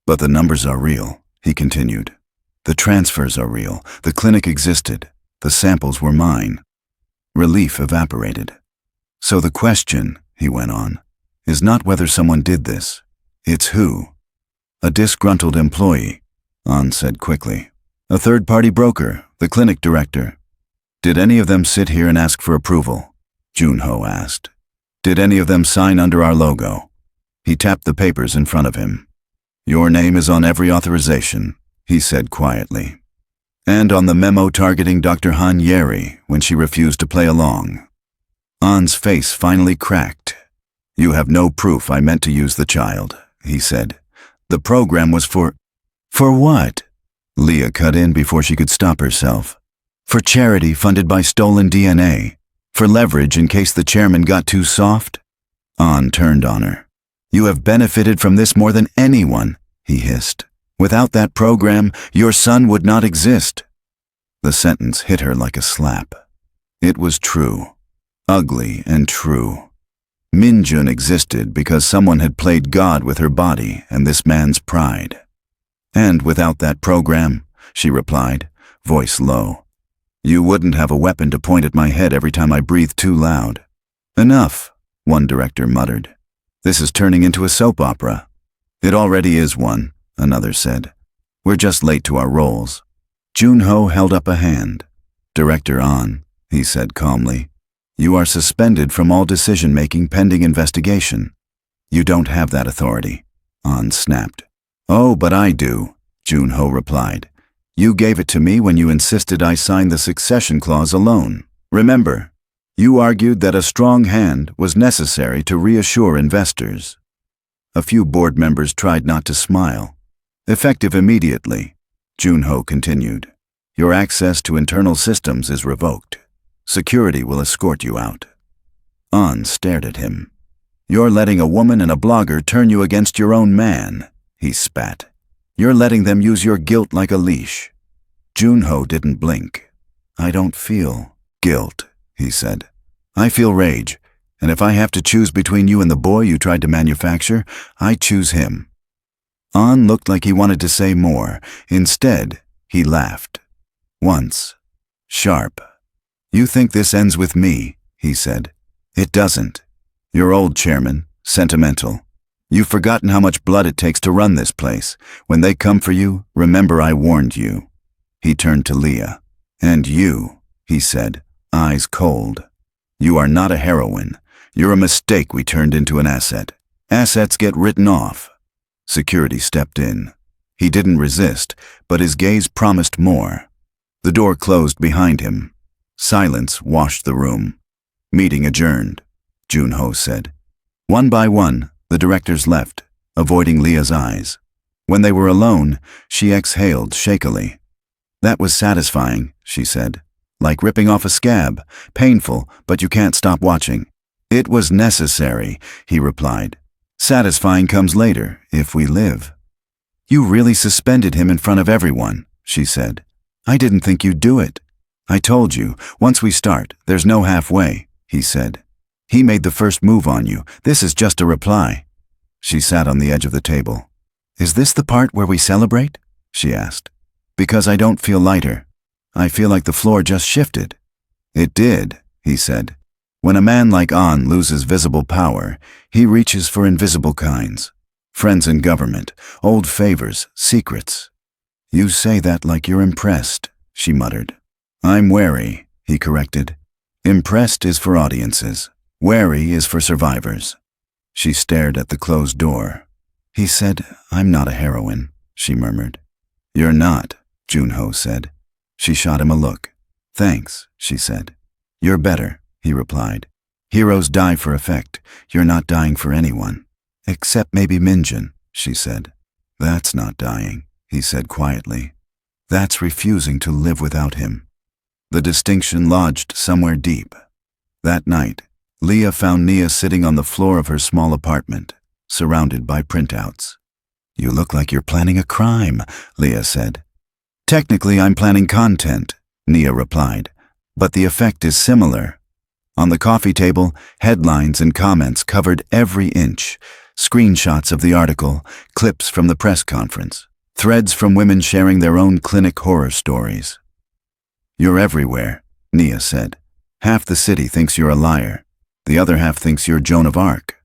But the numbers are real, he continued. The transfers are real. The clinic existed. The samples were mine. Relief evaporated. So the question, he went on, is not whether someone did this. It's who. A disgruntled employee, An said quickly. A third-party broker, the clinic director. Did any of them sit here and ask for approval? Jun-ho asked. Did any of them sign under our logo? He tapped the papers in front of him. Your name is on every authorization, he said quietly. And on the memo targeting Dr. Han Yeri when she refused to play along. An's face finally cracked. You have no proof I meant to use the child, he said. The program was for... For what? Liya cut in before she could stop herself. For charity funded by stolen DNA. For leverage in case the chairman got too soft? An turned on her. You have benefited from this more than anyone, he hissed. Without that program, your son would not exist. The sentence hit her like a slap. It was true. Ugly and true. Minjun existed because someone had played God with her body and this man's pride. And without that program, she replied, voice low, you wouldn't have a weapon to point at my head every time I breathed too loud. Enough, one director muttered. This is turning into a soap opera. It already is one, another said. We're just late to our roles. Junho held up a hand. Director An, he said calmly. You are suspended from all decision-making pending investigation. You don't have that authority, An snapped. Oh, but I do, Junho replied. You gave it to me when you insisted I sign the succession clause alone. Remember, you argued that a strong hand was necessary to reassure investors. A few board members tried not to smile. Effective immediately, Junho continued. Your access to internal systems is revoked. Security will escort you out. An stared at him. You're letting a woman and a blogger turn you against your own man, he spat. You're letting them use your guilt like a leash. Junho didn't blink. I don't feel guilt, he said. I feel rage, and if I have to choose between you and the boy you tried to manufacture, I choose him. An looked like he wanted to say more. Instead, he laughed. Once. Sharp. You think this ends with me, he said. It doesn't. Your old chairman, sentimental. You've forgotten how much blood it takes to run this place. When they come for you, remember I warned you. He turned to Liya. And you, he said, eyes cold. You are not a heroine. You're a mistake we turned into an asset. Assets get written off. Security stepped in. He didn't resist, but his gaze promised more. The door closed behind him. Silence washed the room. Meeting adjourned, Junho said. One by one, the directors left, avoiding Liya's eyes. When they were alone, she exhaled shakily. That was satisfying, she said. Like ripping off a scab. Painful, but you can't stop watching. It was necessary, he replied. Satisfying comes later, if we live. You really suspended him in front of everyone, she said. I didn't think you'd do it. I told you, once we start, there's no halfway, he said. He made the first move on you. This is just a reply. She sat on the edge of the table. Is this the part where we celebrate? She asked. Because I don't feel lighter. I feel like the floor just shifted. It did, he said. When a man like An loses visible power, he reaches for invisible kinds. Friends in government, old favors, secrets. You say that like you're impressed, she muttered. I'm wary, he corrected. Impressed is for audiences. Wary is for survivors. She stared at the closed door. He said, I'm not a heroine, she murmured. You're not, Junho said. She shot him a look. Thanks, she said. You're better, he replied. Heroes die for effect. You're not dying for anyone. Except maybe Minjun, she said. That's not dying, he said quietly. That's refusing to live without him. The distinction lodged somewhere deep. That night, Liya found Nia sitting on the floor of her small apartment, surrounded by printouts. You look like you're planning a crime, Liya said. Technically, I'm planning content, Nia replied, but the effect is similar. On the coffee table, headlines and comments covered every inch, screenshots of the article, clips from the press conference, threads from women sharing their own clinic horror stories. You're everywhere, Nia said. Half the city thinks you're a liar. The other half thinks you're Joan of Arc.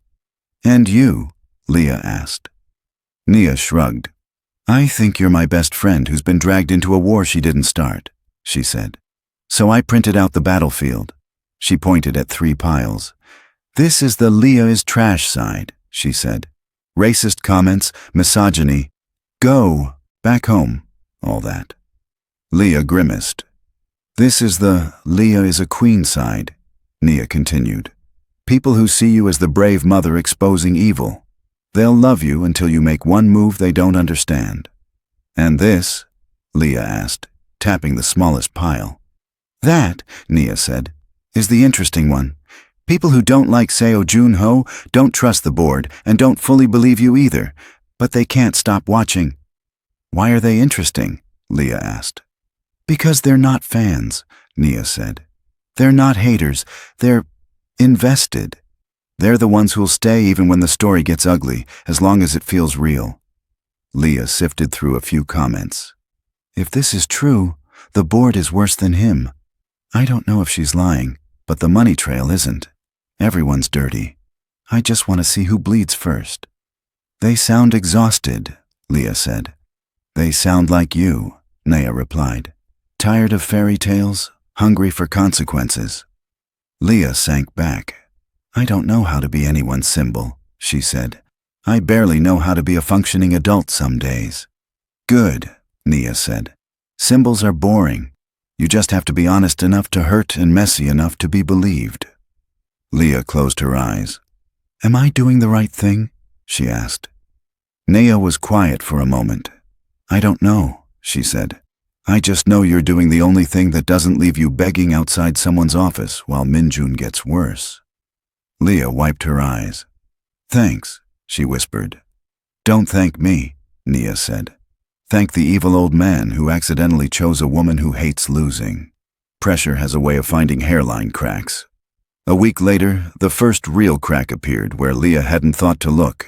And you? Liya asked. Nia shrugged. I think you're my best friend who's been dragged into a war she didn't start, she said. So I printed out the battlefield. She pointed at 3 piles. This is the Liya is trash side, she said. Racist comments, misogyny. Go, back home, all that. Liya grimaced. This is the Liya is a queen side, Nia continued. People who see you as the brave mother exposing evil. They'll love you until you make one move they don't understand. And this? Liya asked, tapping the smallest pile. That, Nia said, is the interesting one. People who don't like Seo Jun-ho don't trust the board and don't fully believe you either, but they can't stop watching. Why are they interesting? Liya asked. Because they're not fans, Nia said. They're not haters, they're invested. They're the ones who'll stay even when the story gets ugly, as long as it feels real. Liya sifted through a few comments. If this is true, the board is worse than him. I don't know if she's lying, but the money trail isn't. Everyone's dirty. I just want to see who bleeds first. They sound exhausted, Liya said. They sound like you, Nia replied. Tired of fairy tales, hungry for consequences. Liya sank back. I don't know how to be anyone's symbol, she said. I barely know how to be a functioning adult some days. Good, Nia said. Symbols are boring. You just have to be honest enough to hurt and messy enough to be believed. Liya closed her eyes. Am I doing the right thing? She asked. Nia was quiet for a moment. I don't know, she said. I just know you're doing the only thing that doesn't leave you begging outside someone's office while Minjun gets worse. Liya wiped her eyes. Thanks, she whispered. Don't thank me, Nia said. Thank the evil old man who accidentally chose a woman who hates losing. Pressure has a way of finding hairline cracks. A week later, the first real crack appeared where Liya hadn't thought to look.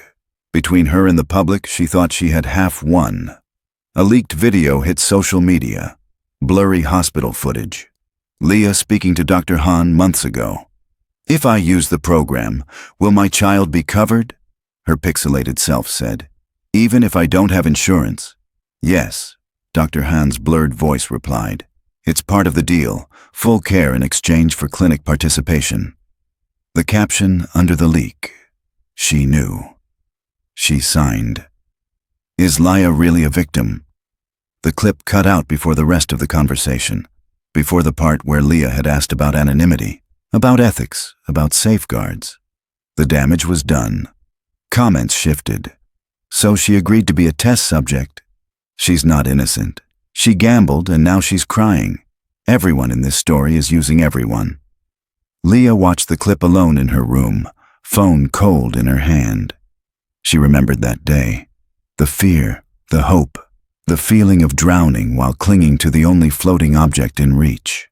Between her and the public, she thought she had half won. A leaked video hit social media. Blurry hospital footage. Liya speaking to Dr. Han months ago. If I use the program, will my child be covered? Her pixelated self said. Even if I don't have insurance? Yes, Dr. Han's blurred voice replied. It's part of the deal, full care in exchange for clinic participation. The caption under the leak. She knew. She signed. Is Liya really a victim? The clip cut out before the rest of the conversation, before the part where Liya had asked about anonymity, about ethics, about safeguards. The damage was done. Comments shifted. So she agreed to be a test subject. She's not innocent. She gambled and now she's crying. Everyone in this story is using everyone. Liya watched the clip alone in her room, phone cold in her hand. She remembered that day. The fear, the hope, the feeling of drowning while clinging to the only floating object in reach.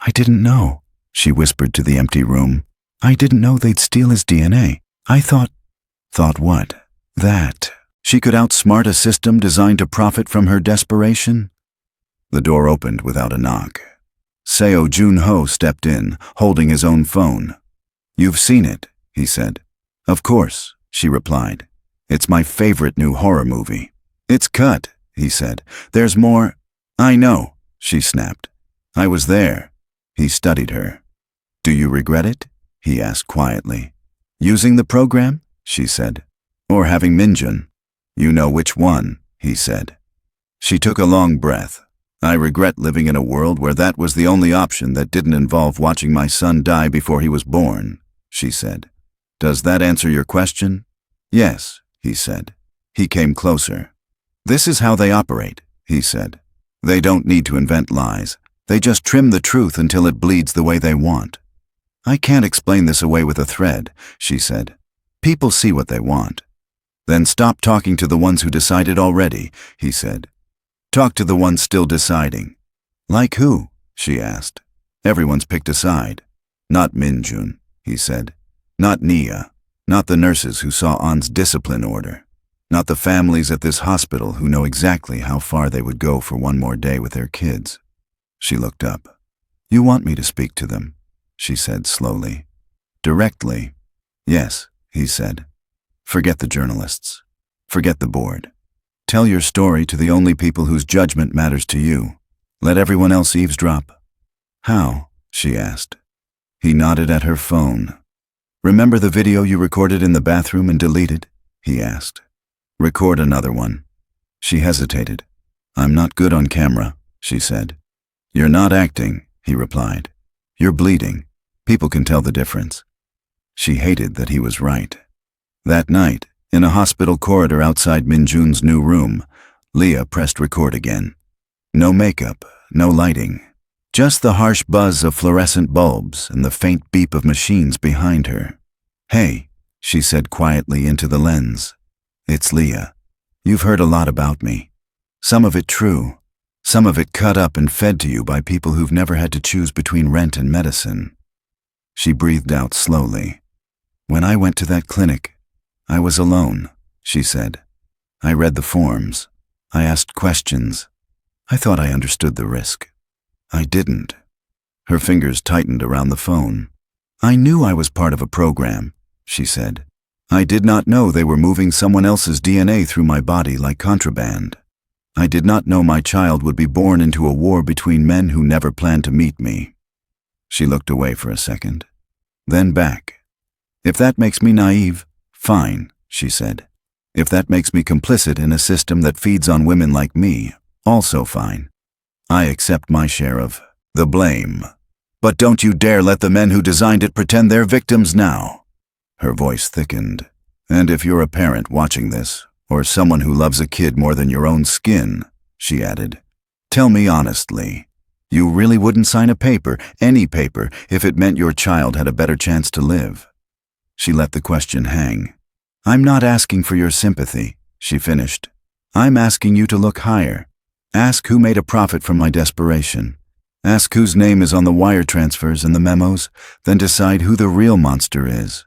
I didn't know, she whispered to the empty room. I didn't know they'd steal his DNA. I thought... Thought what? That she could outsmart a system designed to profit from her desperation? The door opened without a knock. Seo Jun-ho stepped in, holding his own phone. You've seen it, he said. Of course, she replied. It's my favorite new horror movie. It's cut, he said. There's more. I know, she snapped. I was there. He studied her. Do you regret it? He asked quietly. Using the program? She said. Or having Minjun? You know which one, he said. She took a long breath. I regret living in a world where that was the only option that didn't involve watching my son die before he was born, she said. Does that answer your question? Yes, he said. He came closer. This is how they operate, he said. They don't need to invent lies. They just trim the truth until it bleeds the way they want. I can't explain this away with a thread, she said. People see what they want. Then stop talking to the ones who decided already, he said. Talk to the ones still deciding. Like who? She asked. Everyone's picked a side. Not Minjun, he said. Not Nia. Not the nurses who saw An's discipline order. Not the families at this hospital who know exactly how far they would go for one more day with their kids. She looked up. You want me to speak to them, she said slowly. Directly. Yes, he said. Forget the journalists. Forget the board. Tell your story to the only people whose judgment matters to you. Let everyone else eavesdrop. How? She asked. He nodded at her phone. Remember the video you recorded in the bathroom and deleted? He asked. Record another one. She hesitated. I'm not good on camera, she said. You're not acting, he replied. You're bleeding. People can tell the difference. She hated that he was right. That night, in a hospital corridor outside Minjun's new room, Liya pressed record again. No makeup, no lighting. Just the harsh buzz of fluorescent bulbs and the faint beep of machines behind her. "Hey," she said quietly into the lens. "It's Liya. You've heard a lot about me. Some of it true, some of it cut up and fed to you by people who've never had to choose between rent and medicine." She breathed out slowly. "When I went to that clinic, I was alone," she said. "I read the forms. I asked questions. I thought I understood the risk. I didn't." Her fingers tightened around the phone. "I knew I was part of a program," she said. "I did not know they were moving someone else's DNA through my body like contraband. I did not know my child would be born into a war between men who never planned to meet me." She looked away for a second, then back. "If that makes me naive, fine," she said. "If that makes me complicit in a system that feeds on women like me, also fine. I accept my share of the blame. But don't you dare let the men who designed it pretend they're victims now." Her voice thickened. "And if you're a parent watching this, or someone who loves a kid more than your own skin," she added, "tell me honestly, you really wouldn't sign a paper, any paper, if it meant your child had a better chance to live?" She let the question hang. "I'm not asking for your sympathy," she finished. "I'm asking you to look higher. Ask who made a profit from my desperation. Ask whose name is on the wire transfers and the memos, then decide who the real monster is."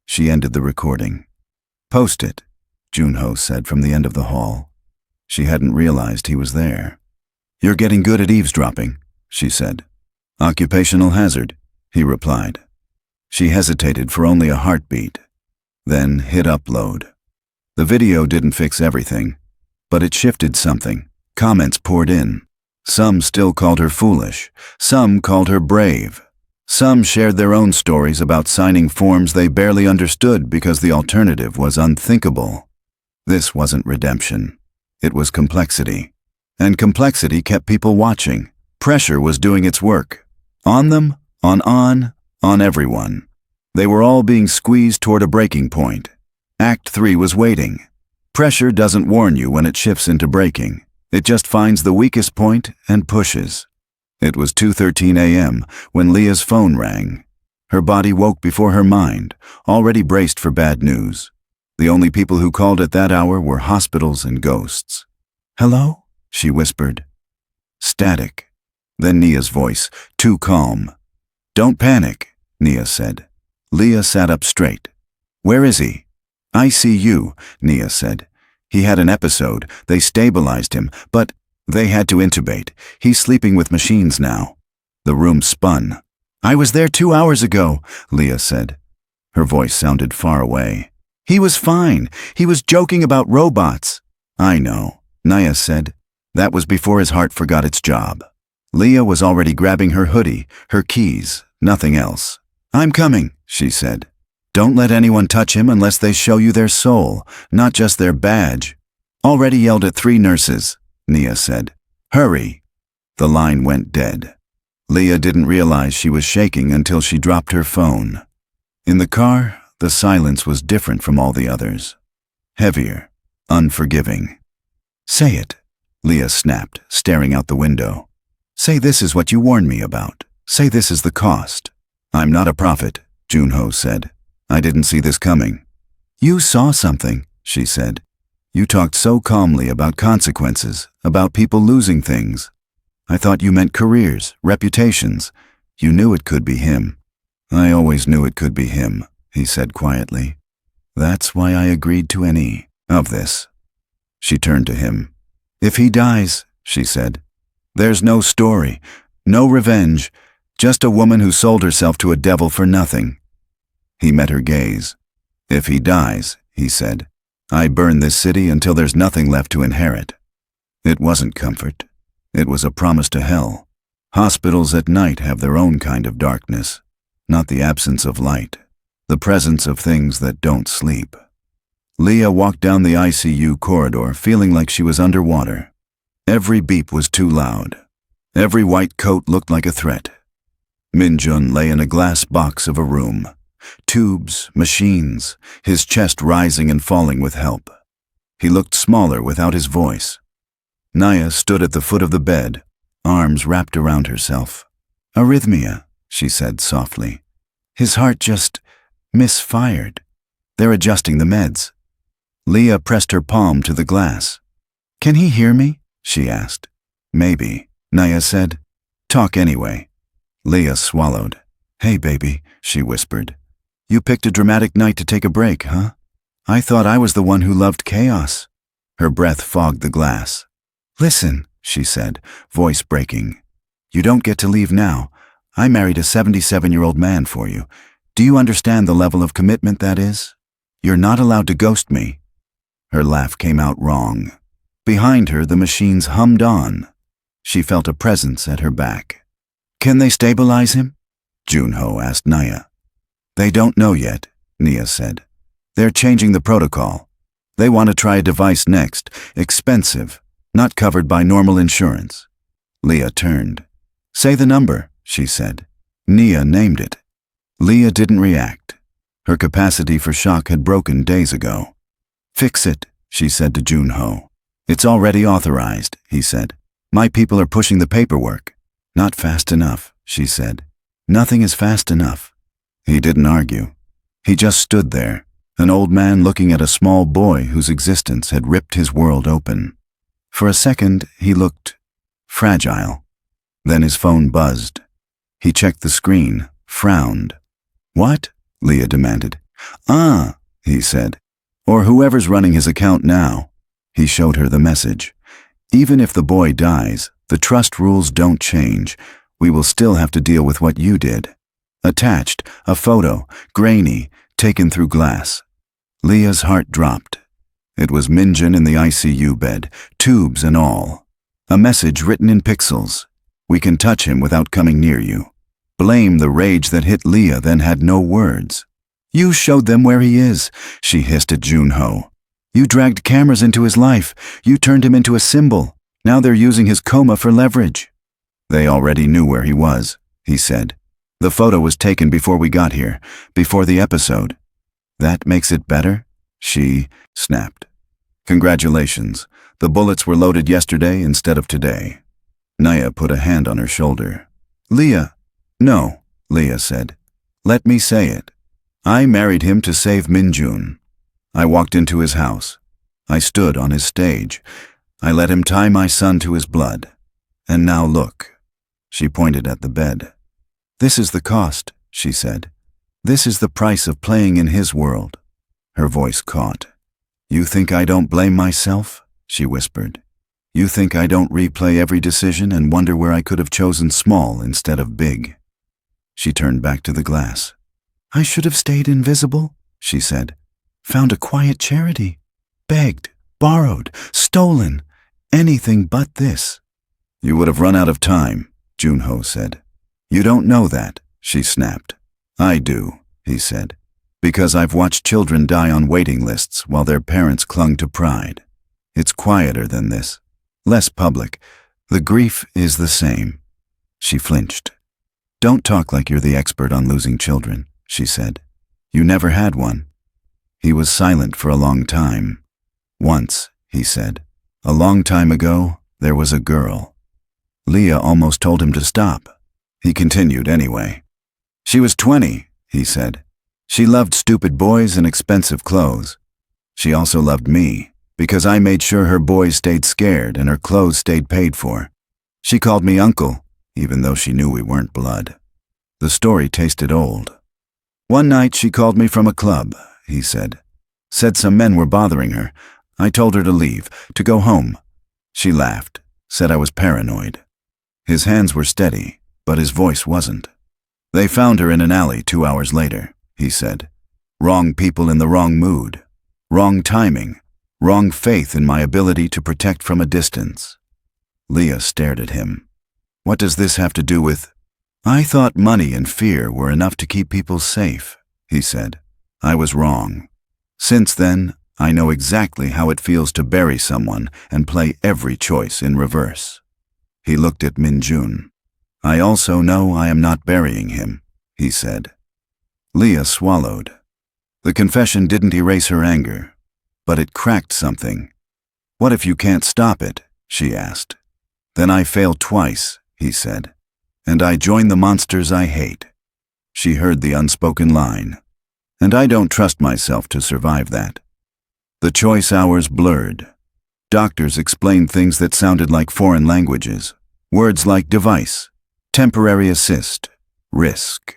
She ended the recording. "Post it," Junho said from the end of the hall. She hadn't realized he was there. "You're getting good at eavesdropping," she said. "Occupational hazard," he replied. She hesitated for only a heartbeat, then hit upload. The video didn't fix everything, but it shifted something. Comments poured in. Some still called her foolish. Some called her brave. Some shared their own stories about signing forms they barely understood because the alternative was unthinkable. This wasn't redemption. It was complexity. And complexity kept people watching. Pressure was doing its work. On them, on everyone. They were all being squeezed toward a breaking point. Act 3 was waiting. Pressure doesn't warn you when it shifts into breaking. It just finds the weakest point and pushes. It was 2:13 a.m. when Liya's phone rang. Her body woke before her mind, already braced for bad news. The only people who called at that hour were hospitals and ghosts. "Hello?" she whispered. Static. Then Nia's voice, too calm. "Don't panic," Nia said. Liya sat up straight. "Where is he?" "ICU," Nia said. "He had an episode. They stabilized him, but they had to intubate. He's sleeping with machines now." The room spun. "I was there 2 hours ago," Liya said. Her voice sounded far away. "He was fine. He was joking about robots." "I know," Nia said. "That was before his heart forgot its job." Liya was already grabbing her hoodie, her keys, nothing else. "I'm coming," she said. "Don't let anyone touch him unless they show you their soul, not just their badge." "Already yelled at 3 nurses," Nia said. "Hurry." The line went dead. Liya didn't realize she was shaking until she dropped her phone. In the car, the silence was different from all the others. Heavier, unforgiving. "Say it," Liya snapped, staring out the window. "Say this is what you warned me about. Say this is the cost." "I'm not a prophet," Junho said. "I didn't see this coming." "You saw something," she said. "You talked so calmly about consequences, about people losing things. I thought you meant careers, reputations. You knew it could be him." "I always knew it could be him," he said quietly. "That's why I agreed to any of this." She turned to him. "If he dies," she said, "there's no story, no revenge, just a woman who sold herself to a devil for nothing." He met her gaze. "If he dies," he said, "I burn this city until there's nothing left to inherit." It wasn't comfort. It was a promise to hell. Hospitals at night have their own kind of darkness, not the absence of light, the presence of things that don't sleep. Liya walked down the ICU corridor feeling like she was underwater. Every beep was too loud. Every white coat looked like a threat. Minjun lay in a glass box of a room. Tubes, machines, his chest rising and falling with help. He looked smaller without his voice. Naya stood at the foot of the bed, arms wrapped around herself. "Arrhythmia," she said softly. "His heart just misfired. They're adjusting the meds." Liya pressed her palm to the glass. "Can he hear me?" she asked. "Maybe," Naya said. "Talk anyway." Liya swallowed. "Hey, baby," she whispered. "You picked a dramatic night to take a break, huh? I thought I was the one who loved chaos." Her breath fogged the glass. "Listen," she said, voice breaking. "You don't get to leave now. I married a 77-year-old man for you. Do you understand the level of commitment that is? You're not allowed to ghost me." Her laugh came out wrong. Behind her, the machines hummed on. She felt a presence at her back. "Can they stabilize him?" Junho asked Naya. "They don't know yet," Nia said. "They're changing the protocol. They want to try a device next, expensive, not covered by normal insurance." Liya turned. "Say the number," she said. Nia named it. Liya didn't react. Her capacity for shock had broken days ago. "Fix it," she said to Junho. "It's already authorized," he said. "My people are pushing the paperwork." "Not fast enough," she said. "Nothing is fast enough." He didn't argue. He just stood there, an old man looking at a small boy whose existence had ripped his world open. For a second, he looked fragile. Then his phone buzzed. He checked the screen, frowned. "What?" Liya demanded. "Ah," he said. "Or whoever's running his account now." He showed her the message. "Even if the boy dies, the trust rules don't change. We will still have to deal with what you did." Attached, a photo, grainy, taken through glass. Liya's heart dropped. It was Minjin in the ICU bed, tubes and all. A message written in pixels. "We can touch him without coming near you." Blame the rage that hit Liya then had no words. "You showed them where he is," she hissed at Junho. "You dragged cameras into his life. You turned him into a symbol. Now they're using his coma for leverage." "They already knew where he was," he said. "The photo was taken before we got here, before the episode." "That makes it better?" she snapped. "Congratulations. The bullets were loaded yesterday instead of today." Naya put a hand on her shoulder. "Liya." "No," Liya said. "Let me say it. I married him to save Minjun. I walked into his house. I stood on his stage. I let him tie my son to his blood. And now look." She pointed at the bed. "This is the cost," she said. "This is the price of playing in his world." Her voice caught. "You think I don't blame myself?" she whispered. "You think I don't replay every decision and wonder where I could have chosen small instead of big?" She turned back to the glass. "I should have stayed invisible," she said. "Found a quiet charity. Begged, borrowed, stolen. Anything but this." "You would have run out of time," Junho said. "You don't know that," she snapped. "I do," he said. "Because I've watched children die on waiting lists while their parents clung to pride. It's quieter than this. Less public. The grief is the same." She flinched. "Don't talk like you're the expert on losing children," she said. "You never had one." He was silent for a long time. "Once," he said. "A long time ago, there was a girl." Liya almost told him to stop. He continued anyway. "She was 20, he said. She loved stupid boys and expensive clothes. She also loved me, because I made sure her boys stayed scared and her clothes stayed paid for. She called me uncle, even though she knew we weren't blood." The story tasted old. "One night she called me from a club," he said. "Said some men were bothering her. I told her to leave, to go home. She laughed, said I was paranoid." His hands were steady, but his voice wasn't. "They found her in an alley 2 hours later," he said. "Wrong people in the wrong mood. Wrong timing. Wrong faith in my ability to protect from a distance." Liya stared at him. "What does this have to do with—" "I thought money and fear were enough to keep people safe," he said. "I was wrong. Since then, I know exactly how it feels to bury someone and play every choice in reverse." He looked at Minjun. "I also know I am not burying him," he said. Liya swallowed. The confession didn't erase her anger, but it cracked something. "What if you can't stop it?" she asked. Then I fail twice, he said. And I join the monsters I hate. She heard the unspoken line. And I don't trust myself to survive that. The choice hours blurred. Doctors explained things that sounded like foreign languages. Words like device, temporary assist, risk.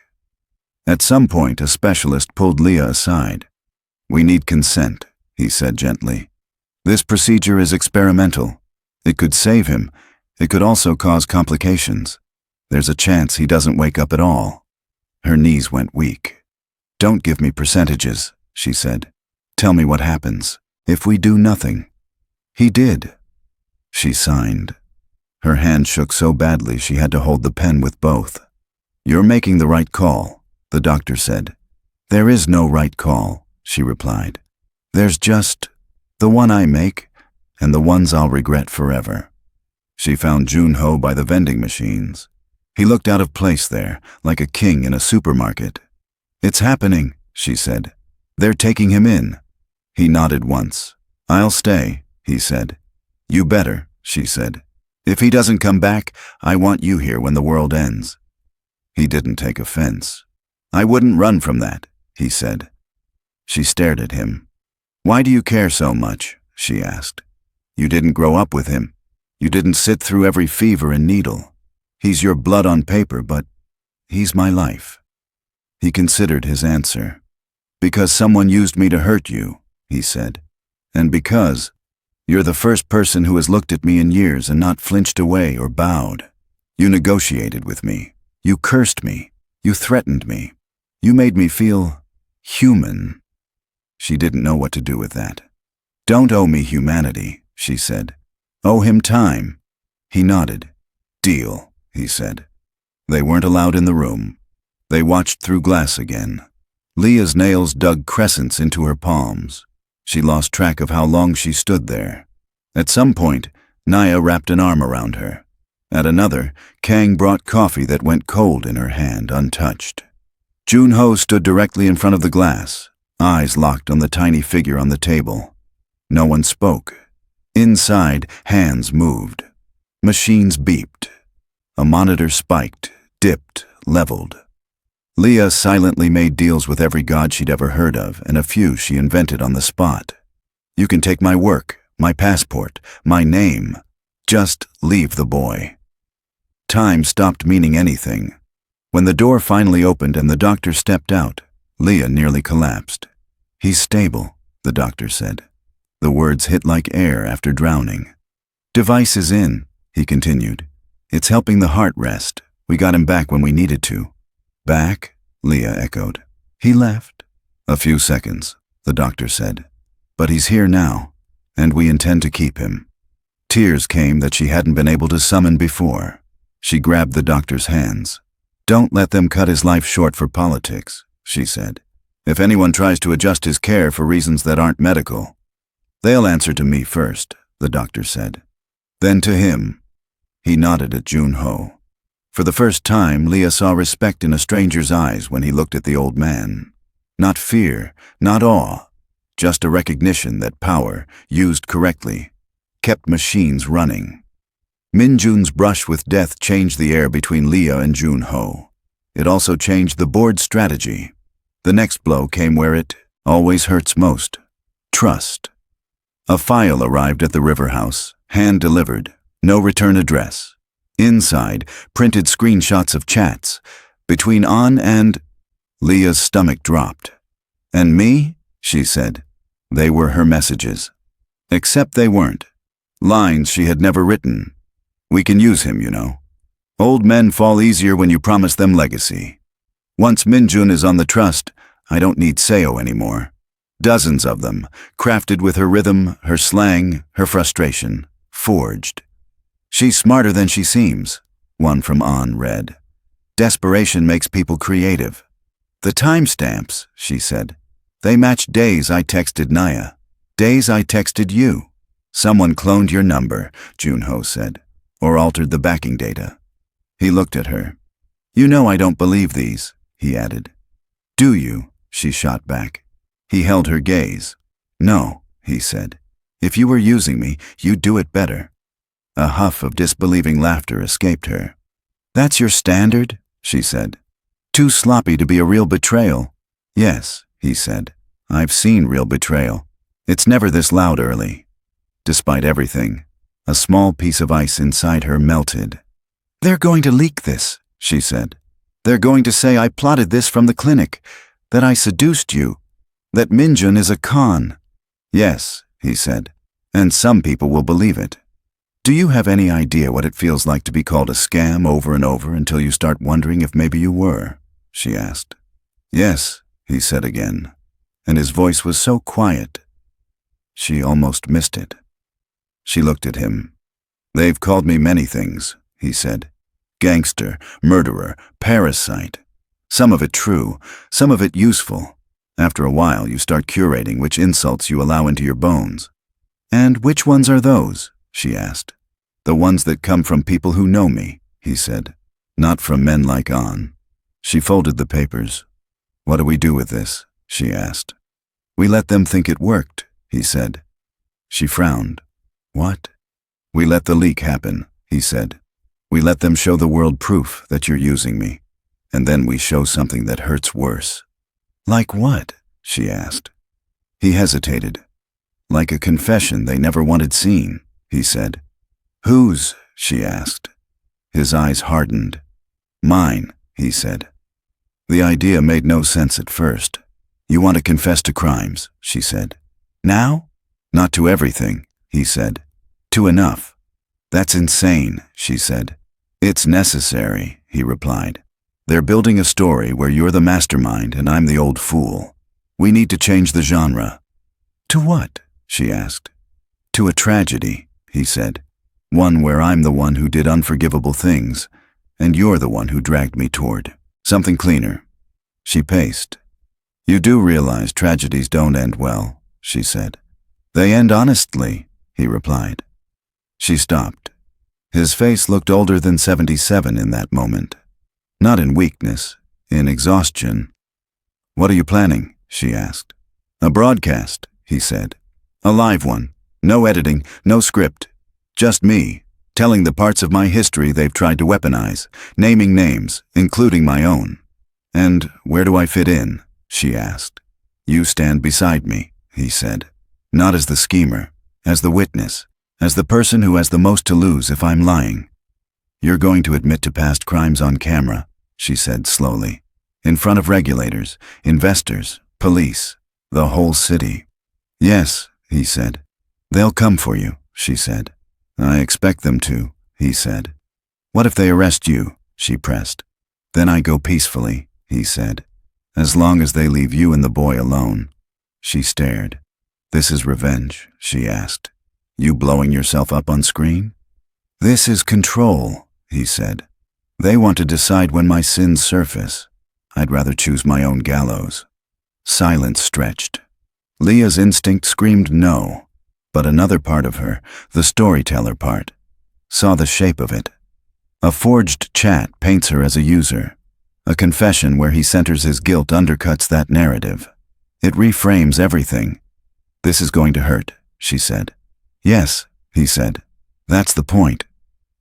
At some point, a specialist pulled Liya aside. We need consent, he said gently. This procedure is experimental. It could save him. It could also cause complications. There's a chance he doesn't wake up at all. Her knees went weak. Don't give me percentages, she said. Tell me what happens if we do nothing. He did. She signed. Her hand shook so badly she had to hold the pen with both. You're making the right call, the doctor said. There is no right call, she replied. There's just the one I make and the ones I'll regret forever. She found Junho by the vending machines. He looked out of place there, like a king in a supermarket. It's happening, she said. They're taking him in. He nodded once. I'll stay, he said. You better, she said. If he doesn't come back, I want you here when the world ends. He didn't take offense. I wouldn't run from that, he said. She stared at him. Why do you care so much? She asked. You didn't grow up with him. You didn't sit through every fever and needle. He's your blood on paper, but he's my life. He considered his answer. Because someone used me to hurt you, he said. And because you're the first person who has looked at me in years and not flinched away or bowed. You negotiated with me. You cursed me. You threatened me. You made me feel human. She didn't know what to do with that. Don't owe me humanity, she said. Owe him time. He nodded. Deal, he said. They weren't allowed in the room. They watched through glass again. Liya's nails dug crescents into her palms. She lost track of how long she stood there. At some point, Naya wrapped an arm around her. At another, Kang brought coffee that went cold in her hand, untouched. Junho stood directly in front of the glass, eyes locked on the tiny figure on the table. No one spoke. Inside, hands moved. Machines beeped. A monitor spiked, dipped, leveled. Liya silently made deals with every god she'd ever heard of, and a few she invented on the spot. You can take my work, my passport, my name. Just leave the boy. Time stopped meaning anything. When the door finally opened and the doctor stepped out, Liya nearly collapsed. He's stable, the doctor said. The words hit like air after drowning. Device is in, he continued. It's helping the heart rest. We got him back when we needed to. Back? Liya echoed. He left. A few seconds, the doctor said. But he's here now, and we intend to keep him. Tears came that she hadn't been able to summon before. She grabbed the doctor's hands. Don't let them cut his life short for politics, she said. If anyone tries to adjust his care for reasons that aren't medical, they'll answer to me first, the doctor said. Then to him. He nodded at Junho. For the first time, Liya saw respect in a stranger's eyes when he looked at the old man. Not fear, not awe, just a recognition that power, used correctly, kept machines running. Minjun's brush with death changed the air between Liya and Junho. It also changed the board's strategy. The next blow came where it always hurts most. Trust. A file arrived at the river house, hand-delivered, no return address. Inside, printed screenshots of chats between An and... Liya's stomach dropped. And me? She said. They were her messages. Except they weren't. Lines she had never written. We can use him, you know. Old men fall easier when you promise them legacy. Once Minjun is on the trust, I don't need Seo anymore. Dozens of them, crafted with her rhythm, her slang, her frustration, forged. She's smarter than she seems, one from An read. Desperation makes people creative. The timestamps, she said. They match days I texted Naya. Days I texted you. Someone cloned your number, Junho said, or altered the backing data. He looked at her. You know I don't believe these, he added. Do you? She shot back. He held her gaze. No, he said. If you were using me, you'd do it better. A huff of disbelieving laughter escaped her. "That's your standard?" she said. "Too sloppy to be a real betrayal." "Yes," he said. "I've seen real betrayal. It's never this loud early." Despite everything, a small piece of ice inside her melted. "They're going to leak this," she said. "They're going to say I plotted this from the clinic, that I seduced you, that Minjun is a con." "Yes," he said, "and some people will believe it. Do you have any idea what it feels like to be called a scam over and over until you start wondering if maybe you were?" she asked. "Yes," he said again, and his voice was so quiet, she almost missed it. She looked at him. "They've called me many things," he said. "Gangster, murderer, parasite. Some of it true, some of it useful. After a while, you start curating which insults you allow into your bones." "And which ones are those?" she asked. "The ones that come from people who know me," he said. "Not from men like An." She folded the papers. "What do we do with this?" she asked. "We let them think it worked," he said. She frowned. "What?" "We let the leak happen," he said. "We let them show the world proof that you're using me. And then we show something that hurts worse." "Like what?" she asked. He hesitated. "Like a confession they never wanted seen," he said. "Whose?" she asked. His eyes hardened. "Mine," he said. The idea made no sense at first. "You want to confess to crimes," she said. "Now?" "Not to everything," he said. "To enough." "That's insane," she said. "It's necessary," he replied. "They're building a story where you're the mastermind and I'm the old fool. We need to change the genre." "To what?" she asked. "To a tragedy," he said. "One where I'm the one who did unforgivable things, and you're the one who dragged me toward something cleaner." She paced. "You do realize tragedies don't end well," she said. "They end honestly," he replied. She stopped. His face looked older than 77 in that moment. Not in weakness, in exhaustion. "What are you planning?" she asked. "A broadcast," he said. "A live one. No editing, no script. Just me, telling the parts of my history they've tried to weaponize, naming names, including my own." "And where do I fit in?" she asked. "You stand beside me," he said. "Not as the schemer, as the witness, as the person who has the most to lose if I'm lying." "You're going to admit to past crimes on camera," she said slowly. "In front of regulators, investors, police, the whole city." "Yes," he said. "They'll come for you," she said. "I expect them to," he said. "What if they arrest you?" she pressed. "Then I go peacefully," he said. "As long as they leave you and the boy alone." She stared. "This is revenge?" she asked. "You blowing yourself up on screen?" "This is control," he said. "They want to decide when my sins surface. I'd rather choose my own gallows." Silence stretched. Liya's instinct screamed no, but another part of her, the storyteller part, saw the shape of it. A forged chat paints her as a user. A confession where he centers his guilt undercuts that narrative. It reframes everything. "This is going to hurt," she said. "Yes," he said. "That's the point."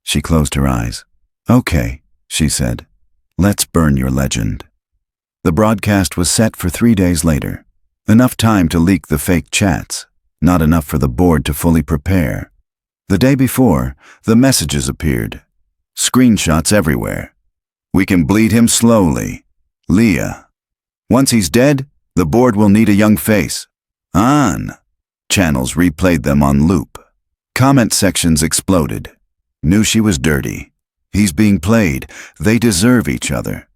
She closed her eyes. "Okay," she said. "Let's burn your legend." The broadcast was set for 3 days later. Enough time to leak the fake chats, not enough for the board to fully prepare. The day before, the messages appeared. Screenshots everywhere. "We can bleed him slowly. Liya. Once he's dead, the board will need a young face. An." Channels replayed them on loop. Comment sections exploded. Knew she was dirty. He's being played. They deserve each other.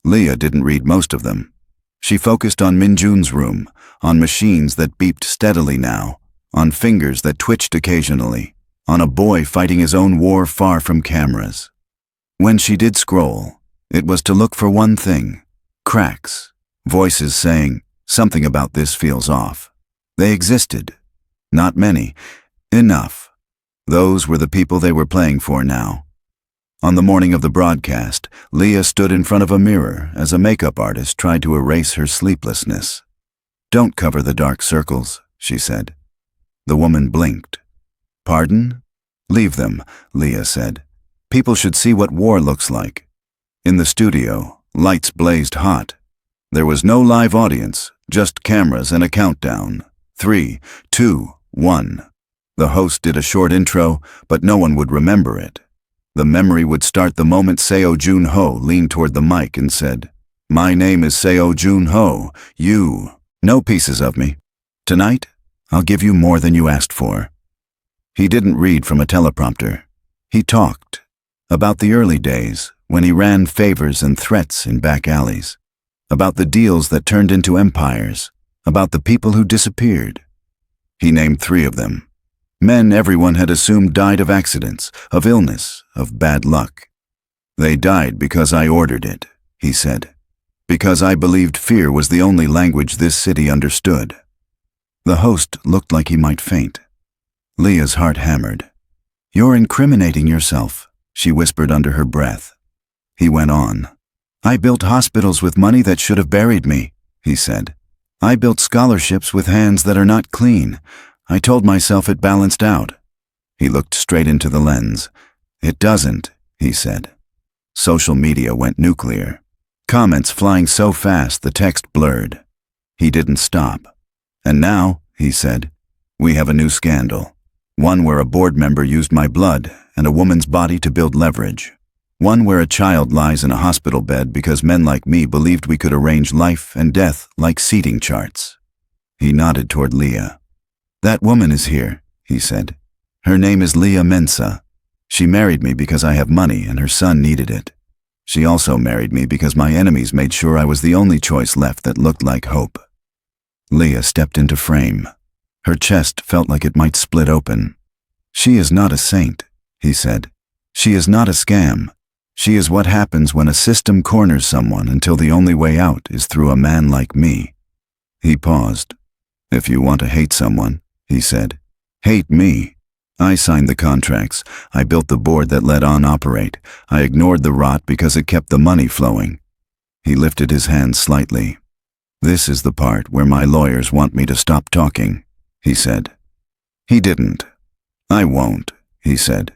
Liya didn't read most of them. She focused on Minjun's room, on machines that beeped steadily now, on fingers that twitched occasionally, on a boy fighting his own war far from cameras. When she did scroll, it was to look for one thing: cracks, voices saying, "Something about this feels off." They existed. Not many. Enough. Those were the people they were playing for now. On the morning of the broadcast, Liya stood in front of a mirror as a makeup artist tried to erase her sleeplessness. "Don't cover the dark circles," she said. The woman blinked. "Pardon?" Leave them, Liya said. People should see what war looks like. In the studio, lights blazed hot. There was no live audience, just cameras and a countdown. 3, 2, 1. The host did a short intro, but no one would remember it. The memory would start the moment Seo Jun-ho leaned toward the mic and said, "My name is Seo Jun-ho. You know pieces of me. Tonight, I'll give you more than you asked for." He didn't read from a teleprompter. He talked about the early days when he ran favors and threats in back alleys, about the deals that turned into empires, about the people who disappeared. He named 3 of them. Men everyone had assumed died of accidents, of illness, of bad luck. "They died because I ordered it," he said. "Because I believed fear was the only language this city understood." The host looked like he might faint. Liya's heart hammered. "You're incriminating yourself," she whispered under her breath. He went on. "I built hospitals with money that should have buried me," he said. "I built scholarships with hands that are not clean. I told myself it balanced out." He looked straight into the lens. "It doesn't," he said. Social media went nuclear. Comments flying so fast the text blurred. He didn't stop. "And now," he said, "we have a new scandal. One where a board member used my blood and a woman's body to build leverage. One where a child lies in a hospital bed because men like me believed we could arrange life and death like seating charts." He nodded toward Liya. "That woman is here," he said. "Her name is Liya Mensa. She married me because I have money and her son needed it. She also married me because my enemies made sure I was the only choice left that looked like hope." Liya stepped into frame. Her chest felt like it might split open. "She is not a saint," he said. "She is not a scam. She is what happens when a system corners someone until the only way out is through a man like me." He paused. "If you want to hate someone," he said, "hate me. I signed the contracts. I built the board that let On operate. I ignored the rot because it kept the money flowing." He lifted his hand slightly. "This is the part where my lawyers want me to stop talking," he said. He didn't. "I won't," he said.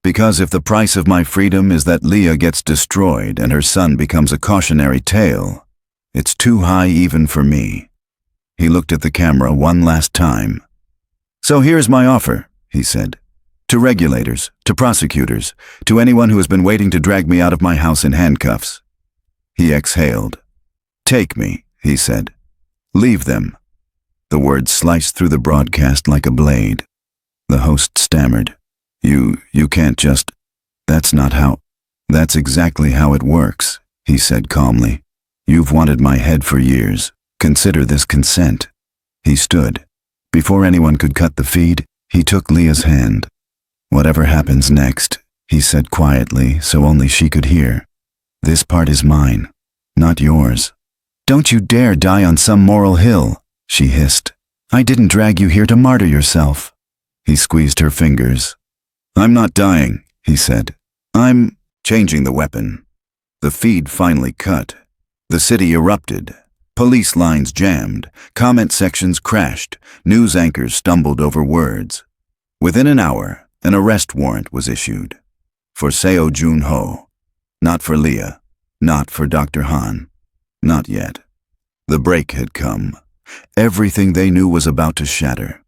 "Because if the price of my freedom is that Liya gets destroyed and her son becomes a cautionary tale, it's too high even for me." He looked at the camera one last time. "So here's my offer," he said. "To regulators, to prosecutors, to anyone who has been waiting to drag me out of my house in handcuffs." He exhaled. "Take me," he said. "Leave them." The words sliced through the broadcast like a blade. The host stammered. You can't just... That's not how... That's exactly how it works," he said calmly. "You've wanted my head for years. Consider this consent." He stood. Before anyone could cut the feed, he took Liya's hand. "Whatever happens next," he said quietly so only she could hear, "this part is mine, not yours." "Don't you dare die on some moral hill," she hissed. "I didn't drag you here to martyr yourself." He squeezed her fingers. "I'm not dying," he said. "I'm changing the weapon." The feed finally cut. The city erupted. Police lines jammed. Comment sections crashed. News anchors stumbled over words. Within an hour, an arrest warrant was issued. For Seo Jun-ho. Not for Liya. Not for Dr. Han. Not yet. The break had come. Everything they knew was about to shatter.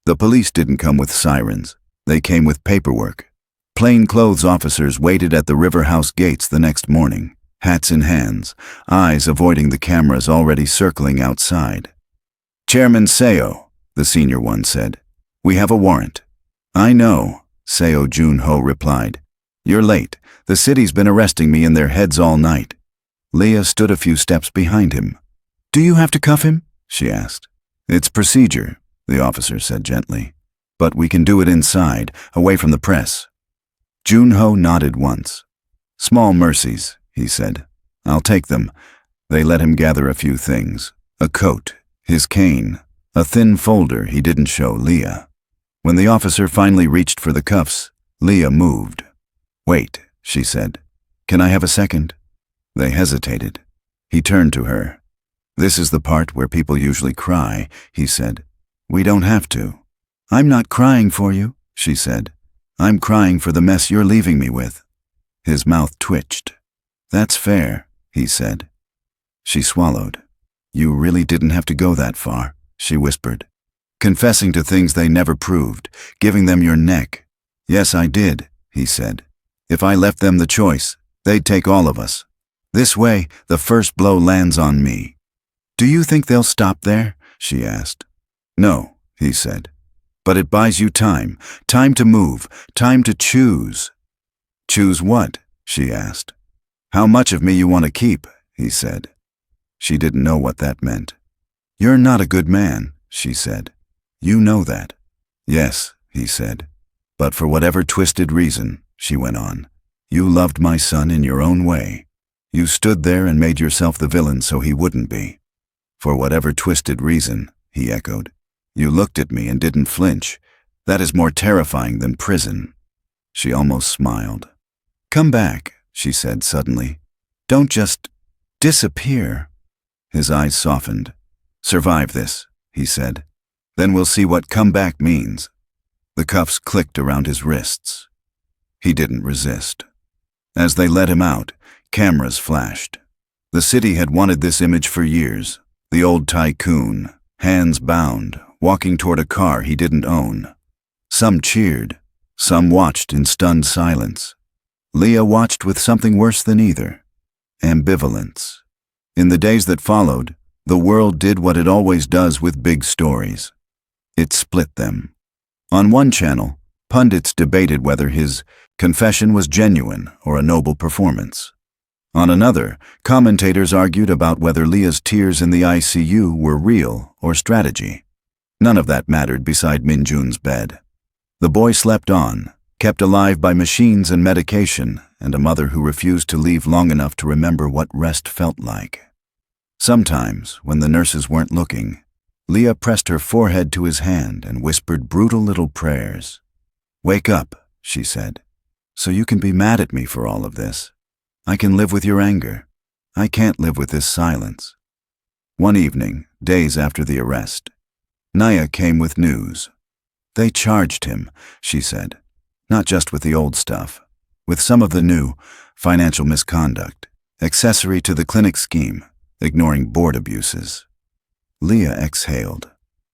The police didn't come with sirens. They came with paperwork. Plainclothes officers waited at the River House gates the next morning, hats in hands, eyes avoiding the cameras already circling outside. "Chairman Seo," the senior one said, "we have a warrant." "I know," Seo Jun-ho replied. "You're late. The city's been arresting me in their heads all night." Liya stood a few steps behind him. "Do you have to cuff him?" she asked. "It's procedure," the officer said gently. "But we can do it inside, away from the press." Jun-ho nodded once. "Small mercies," he said. "I'll take them." They let him gather a few things. A coat, his cane, a thin folder he didn't show Liya. When the officer finally reached for the cuffs, Liya moved. "Wait," she said. "Can I have a second?" They hesitated. He turned to her. "This is the part where people usually cry," he said. "We don't have to." "I'm not crying for you," she said. I'm crying for the mess you're leaving me with." His mouth twitched. "That's fair," he said. She swallowed. "You really didn't have to go that far," she whispered. "Confessing to things they never proved, giving them your neck." "Yes, I did," he said. "If I left them the choice, they'd take all of us. This way, the first blow lands on me." "Do you think they'll stop there?" she asked. "No," he said. "But it buys you time, time to move, time to choose." "Choose what?" she asked. "How much of me you want to keep," he said. She didn't know what that meant. "You're not a good man," she said. "You know that." "Yes," he said. "But for whatever twisted reason," she went on, "you loved my son in your own way. You stood there and made yourself the villain so he wouldn't be." "For whatever twisted reason," he echoed. "You looked at me and didn't flinch. That is more terrifying than prison." She almost smiled. "Come back," she said suddenly. "Don't just disappear." His eyes softened. "Survive this," he said. "Then we'll see what come back means." The cuffs clicked around his wrists. He didn't resist. As they let him out, cameras flashed. The city had wanted this image for years. The old Tycoon, hands bound, walking toward a car he didn't own. Some cheered. Some watched in stunned silence. Liya watched with something worse than either: ambivalence. In the days that followed, the world did what it always does with big stories. It split them. On one channel, pundits debated whether his confession was genuine or a noble performance. On another, commentators argued about whether Liya's tears in the ICU were real or strategy. None of that mattered beside Minjun's bed. The boy slept on, kept alive by machines and medication, and a mother who refused to leave long enough to remember what rest felt like. Sometimes, when the nurses weren't looking, Liya pressed her forehead to his hand and whispered brutal little prayers. "Wake up," she said, "so you can be mad at me for all of this. I can live with your anger. I can't live with this silence." One evening, days after the arrest, Naya came with news. "They charged him," she said. "Not just with the old stuff, with some of the new, financial misconduct, accessory to the clinic scheme, ignoring board abuses." Liya exhaled.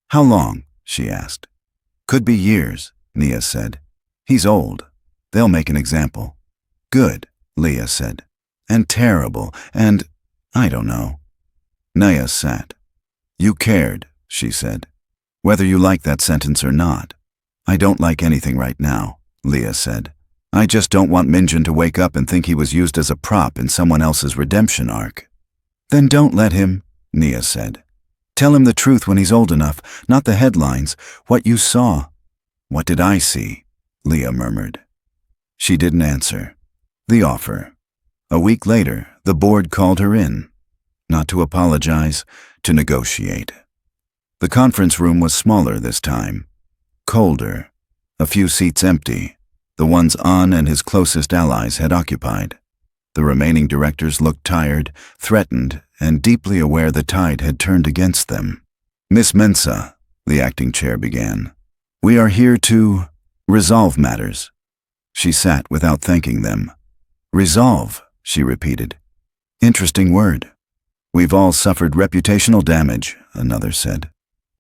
"How long?" she asked. "Could be years," Naya said. "He's old. They'll make an example." "Good," Liya said. "And terrible, and I don't know." Naya sat. "You cared," she said. "Whether you like that sentence or not." "I don't like anything right now," Liya said. "I just don't want Minjun to wake up and think he was used as a prop in someone else's redemption arc." "Then don't let him," Naya said. "Tell him the truth when he's old enough, not the headlines, what you saw." "What did I see?" Liya murmured. She didn't answer. The offer. A week later, the board called her in. Not to apologize, to negotiate. The conference room was smaller this time. Colder. A few seats empty. The ones An and his closest allies had occupied. The remaining directors looked tired, threatened, and deeply aware the tide had turned against them. "Miss Mensah," the acting chair began, "we are here to resolve matters." She sat without thanking them. "Resolve," she repeated. "Interesting word." "We've all suffered reputational damage," another said.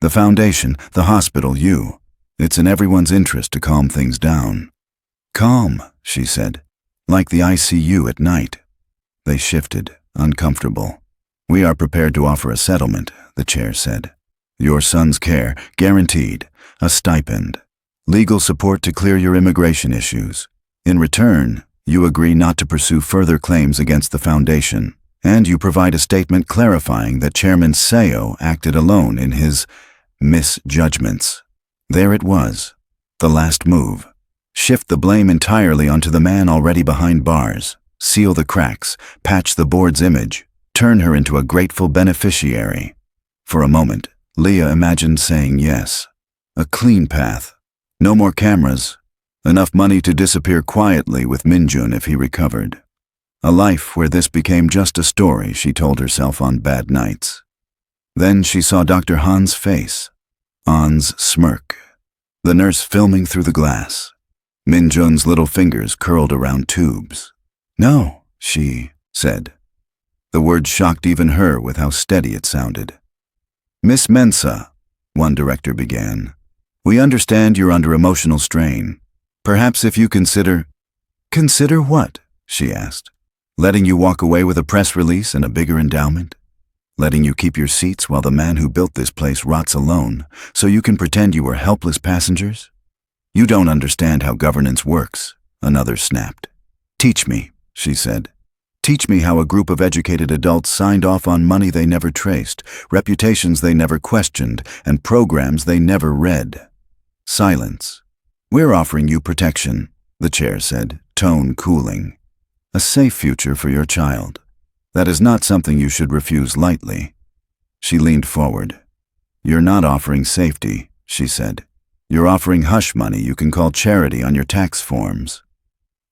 "The foundation, the hospital, you. It's in everyone's interest to calm things down." "Calm," she said. "Like the ICU at night." They shifted, uncomfortable. "We are prepared to offer a settlement," the chair said. "Your son's care, guaranteed. A stipend. Legal support to clear your immigration issues. In return, you agree not to pursue further claims against the foundation, and you provide a statement clarifying that Chairman Seo acted alone in his misjudgments." There it was. The last move. Shift the blame entirely onto the man already behind bars. Seal the cracks, patch the board's image, turn her into a grateful beneficiary. For a moment, Liya imagined saying yes. A clean path. No more cameras. Enough money to disappear quietly with Minjun if he recovered. A life where this became just a story, she told herself on bad nights. Then she saw Dr. Han's face. An's smirk. The nurse filming through the glass. Minjun's little fingers curled around tubes. "No," she said. The word shocked even her with how steady it sounded. "Miss Mensah," one director began, "we understand you're under emotional strain. Perhaps if you consider—" "Consider what?" she asked. "Letting you walk away with a press release and a bigger endowment? Letting you keep your seats while the man who built this place rots alone, so you can pretend you were helpless passengers? You don't understand how governance works," another snapped. "Teach me," she said. "Teach me how a group of educated adults signed off on money they never traced, reputations they never questioned, and programs they never read." Silence. "We're offering you protection," the chair said, tone cooling. "A safe future for your child. That is not something you should refuse lightly." She leaned forward. "You're not offering safety," she said. "You're offering hush money you can call charity on your tax forms."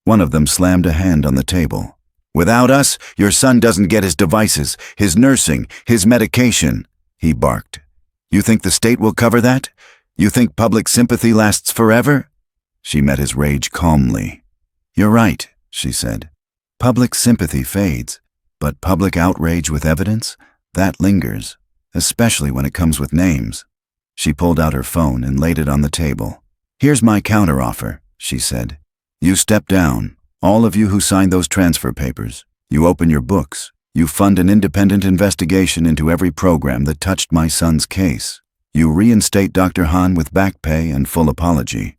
One of them slammed a hand on the table. "Without us, your son doesn't get his devices, his nursing, his medication," he barked. "You think the state will cover that? You think public sympathy lasts forever?" She met his rage calmly. "You're right," she said. "Public sympathy fades, but public outrage with evidence, that lingers, especially when it comes with names." She pulled out her phone and laid it on the table. "Here's my counteroffer," she said. "You step down, all of you who signed those transfer papers. You open your books. You fund an independent investigation into every program that touched my son's case. You reinstate Dr. Han with back pay and full apology."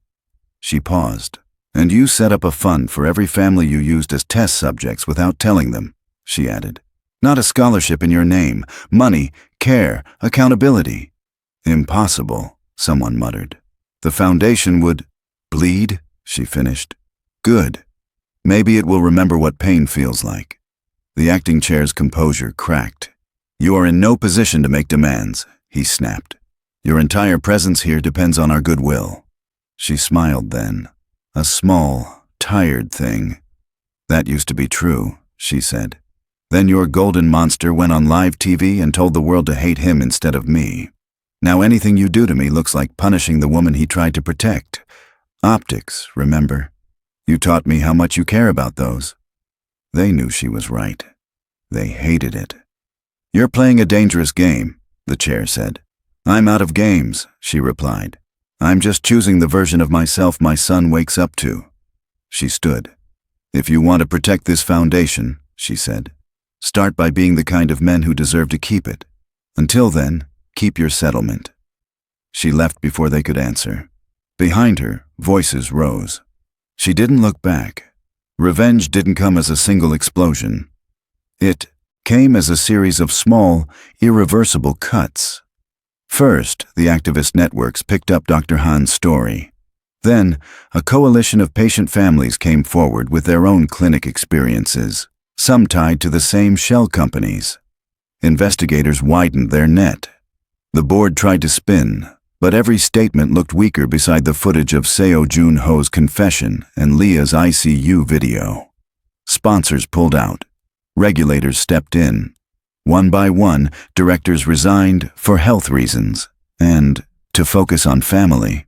She paused. "And you set up a fund for every family you used as test subjects without telling them," she added. "Not a scholarship in your name. Money, care, accountability." "Impossible," someone muttered. "The foundation would—" "Bleed," she finished. "Good. Maybe it will remember what pain feels like." The acting chair's composure cracked. "You are in no position to make demands," he snapped. "Your entire presence here depends on our goodwill." She smiled then. A small, tired thing. "That used to be true," she said. "Then your golden monster went on live TV and told the world to hate him instead of me. Now anything you do to me looks like punishing the woman he tried to protect. Optics, remember? You taught me how much you care about those." They knew she was right. They hated it. "You're playing a dangerous game," the chair said. "I'm out of games," she replied. "I'm just choosing the version of myself my son wakes up to." She stood. "If you want to protect this foundation," she said, "start by being the kind of men who deserve to keep it. Until then, keep your settlement." She left before they could answer. Behind her, voices rose. She didn't look back. Revenge didn't come as a single explosion. It came as a series of small, irreversible cuts. First, the activist networks picked up Dr. Han's story. Then, a coalition of patient families came forward with their own clinic experiences, some tied to the same shell companies. Investigators widened their net. The board tried to spin, but every statement looked weaker beside the footage of Seo Jun-ho's confession and Liya's ICU video. Sponsors pulled out. Regulators stepped in. One by one, directors resigned for health reasons and to focus on family.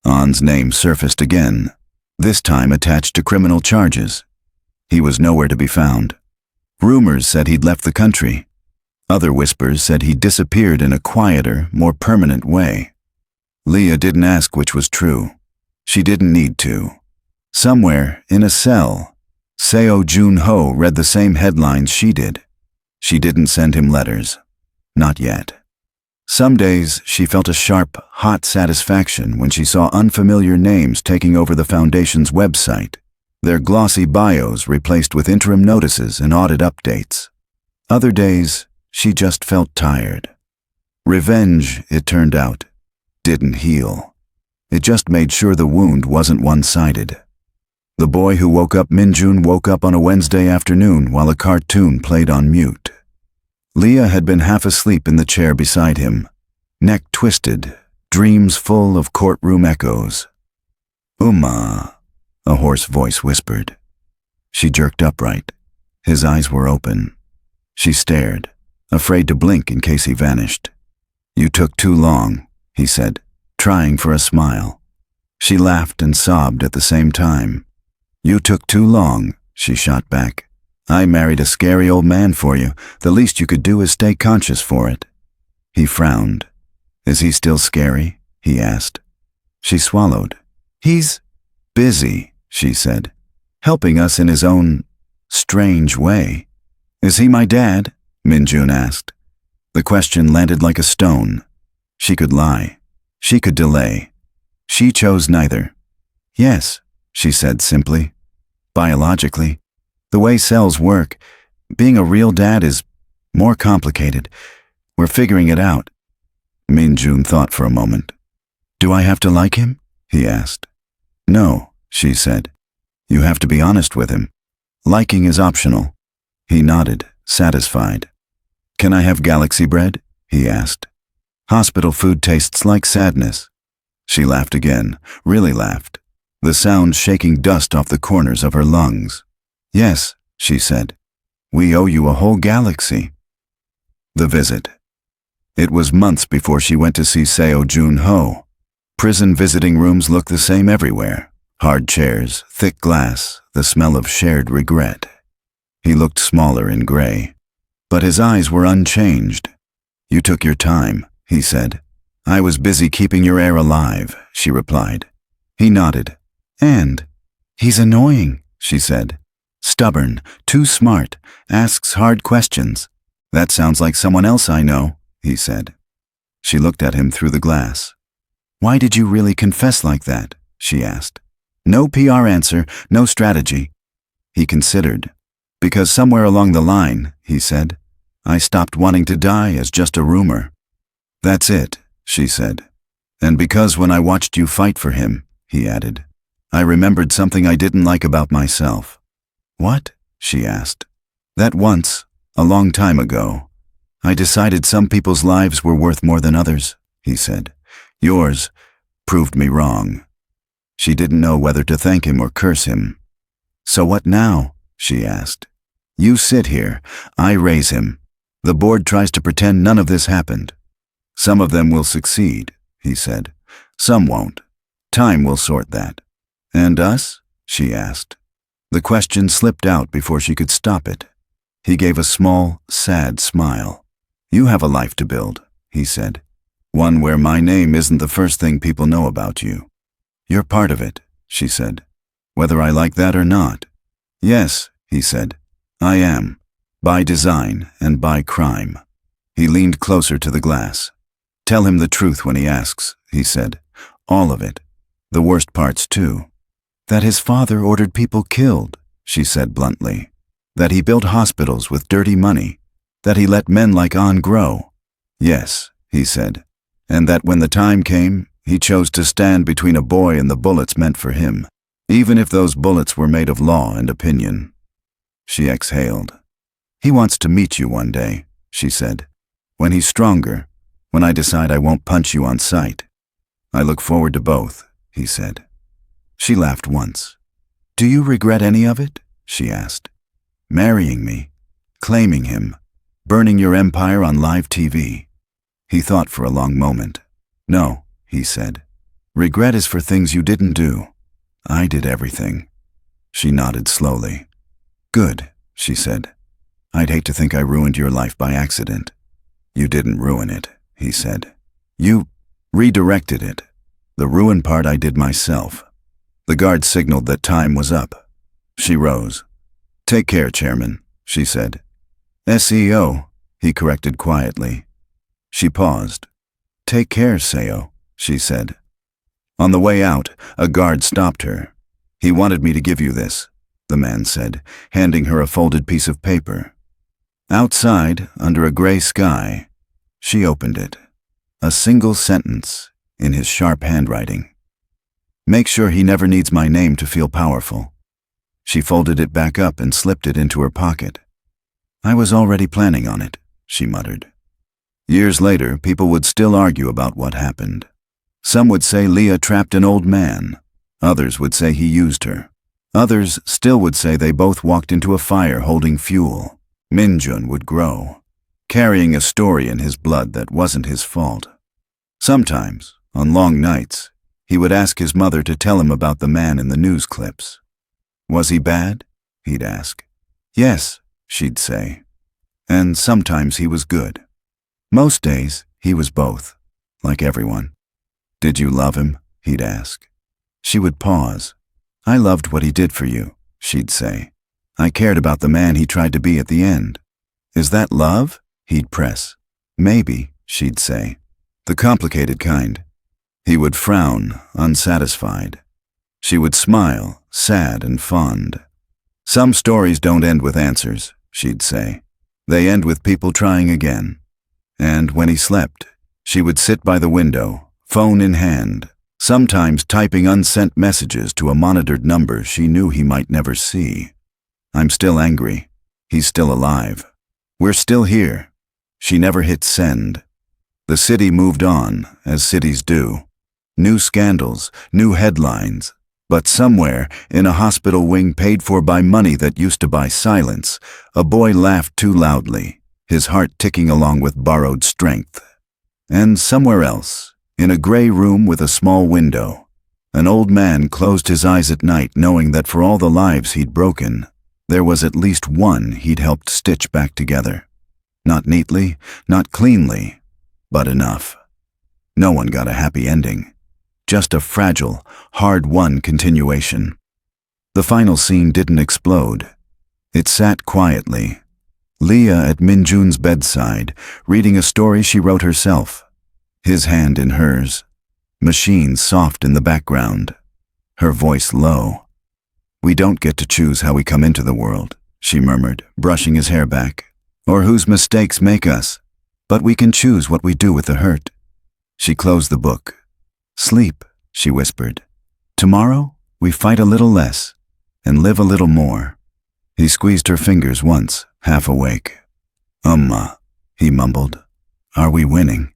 An's name surfaced again, this time attached to criminal charges. He was nowhere to be found. Rumors said he'd left the country. Other whispers said he disappeared in a quieter, more permanent way. Liya didn't ask which was true. She didn't need to. Somewhere, in a cell, Seo Jun-ho read the same headlines she did. She didn't send him letters. Not yet. Some days, she felt a sharp, hot satisfaction when she saw unfamiliar names taking over the Foundation's website, their glossy bios replaced with interim notices and audit updates. Other days, she just felt tired. Revenge, it turned out, didn't heal. It just made sure the wound wasn't one-sided. The boy who woke up Minjun woke up on a Wednesday afternoon while a cartoon played on mute. Liya had been half asleep in the chair beside him, neck twisted, dreams full of courtroom echoes. "Uma," a hoarse voice whispered. She jerked upright. His eyes were open. She stared, afraid to blink in case he vanished. "You took too long," he said, trying for a smile. She laughed and sobbed at the same time. You took too long, she shot back. I married a scary old man for you. The least you could do is stay conscious for it. He frowned. Is he still scary? He asked. She swallowed. He's busy, she said, helping us in his own strange way. Is he my dad? Minjun asked. The question landed like a stone. She could lie. She could delay. She chose neither. Yes, she said simply. Biologically, the way cells work, being a real dad is more complicated. We're figuring it out. Minjun thought for a moment. Do I have to like him? He asked. No, she said. You have to be honest with him. Liking is optional. He nodded, satisfied. Can I have galaxy bread? He asked. Hospital food tastes like sadness. She laughed again, really laughed, the sound shaking dust off the corners of her lungs. Yes, she said. We owe you a whole galaxy. The visit. It was months before she went to see Seo Jun-ho. Prison visiting rooms look the same everywhere. Hard chairs, thick glass, the smell of shared regret. He looked smaller in gray, but his eyes were unchanged. You took your time, he said. I was busy keeping your air alive, she replied. He nodded. And he's annoying, she said. Stubborn, too smart, asks hard questions. That sounds like someone else I know, he said. She looked at him through the glass. Why did you really confess like that? She asked. No PR answer, no strategy. He considered. Because somewhere along the line, he said, I stopped wanting to die as just a rumor. That's it, she said. And because when I watched you fight for him, he added, I remembered something I didn't like about myself. What? She asked. That once, a long time ago, I decided some people's lives were worth more than others, he said. Yours proved me wrong. She didn't know whether to thank him or curse him. So what now? She asked. You sit here. I raise him. The board tries to pretend none of this happened. Some of them will succeed, he said. Some won't. Time will sort that. And us? She asked. The question slipped out before she could stop it. He gave a small, sad smile. You have a life to build, he said. One where my name isn't the first thing people know about you. You're part of it, she said. Whether I like that or not. Yes, he said. I am. By design and by crime. He leaned closer to the glass. Tell him the truth when he asks, he said. All of it. The worst parts too. That his father ordered people killed, she said bluntly. That he built hospitals with dirty money. That he let men like An grow. Yes, he said. And that when the time came, he chose to stand between a boy and the bullets meant for him, even if those bullets were made of law and opinion. She exhaled. He wants to meet you one day, she said. When he's stronger, when I decide I won't punch you on sight. I look forward to both, he said. She laughed once. Do you regret any of it? She asked. Marrying me, claiming him, burning your empire on live TV. He thought for a long moment. No, he said. Regret is for things you didn't do. I did everything. She nodded slowly. Good, she said. I'd hate to think I ruined your life by accident. You didn't ruin it, he said. You redirected it. The ruin part I did myself. The guard signaled that time was up. She rose. Take care, Chairman, she said. SEO, he corrected quietly. She paused. Take care, Seo, she said. On the way out, a guard stopped her. He wanted me to give you this, the man said, handing her a folded piece of paper. Outside, under a gray sky, she opened it. A single sentence in his sharp handwriting. Make sure he never needs my name to feel powerful. She folded it back up and slipped it into her pocket. I was already planning on it, she muttered. Years later, people would still argue about what happened. Some would say Liya trapped an old man. Others would say he used her. Others still would say they both walked into a fire holding fuel. Minjun would grow, carrying a story in his blood that wasn't his fault. Sometimes, on long nights, He would ask his mother to tell him about the man in the news clips. Was he bad? He'd ask. Yes, she'd say. And sometimes he was good. Most days, he was both, like everyone. Did you love him? He'd ask. She would pause. I loved what he did for you, she'd say. I cared about the man he tried to be at the end. Is that love? He'd press. Maybe, she'd say. The complicated kind. He would frown, unsatisfied. She would smile, sad and fond. Some stories don't end with answers, she'd say. They end with people trying again. And when he slept, she would sit by the window, phone in hand, sometimes typing unsent messages to a monitored number she knew he might never see. I'm still angry. He's still alive. We're still here. She never hit send. The city moved on, as cities do. New scandals, new headlines. But somewhere, in a hospital wing paid for by money that used to buy silence, a boy laughed too loudly, his heart ticking along with borrowed strength. And somewhere else, in a gray room with a small window, an old man closed his eyes at night knowing that for all the lives he'd broken, there was at least one he'd helped stitch back together. Not neatly, not cleanly, but enough. No one got a happy ending. Just a fragile, hard-won continuation. The final scene didn't explode. It sat quietly. Liya at Minjun's bedside, reading a story she wrote herself. His hand in hers. Machines soft in the background. Her voice low. We don't get to choose how we come into the world, she murmured, brushing his hair back, or whose mistakes make us. But we can choose what we do with the hurt. She closed the book. Sleep, she whispered. Tomorrow, we fight a little less and live a little more. He squeezed her fingers once, half awake. He mumbled. Are we winning?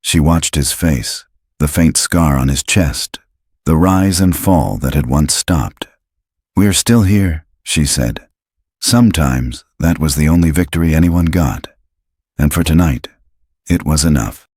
She watched his face, the faint scar on his chest, the rise and fall that had once stopped. We're still here, she said. Sometimes that was the only victory anyone got. And for tonight, it was enough.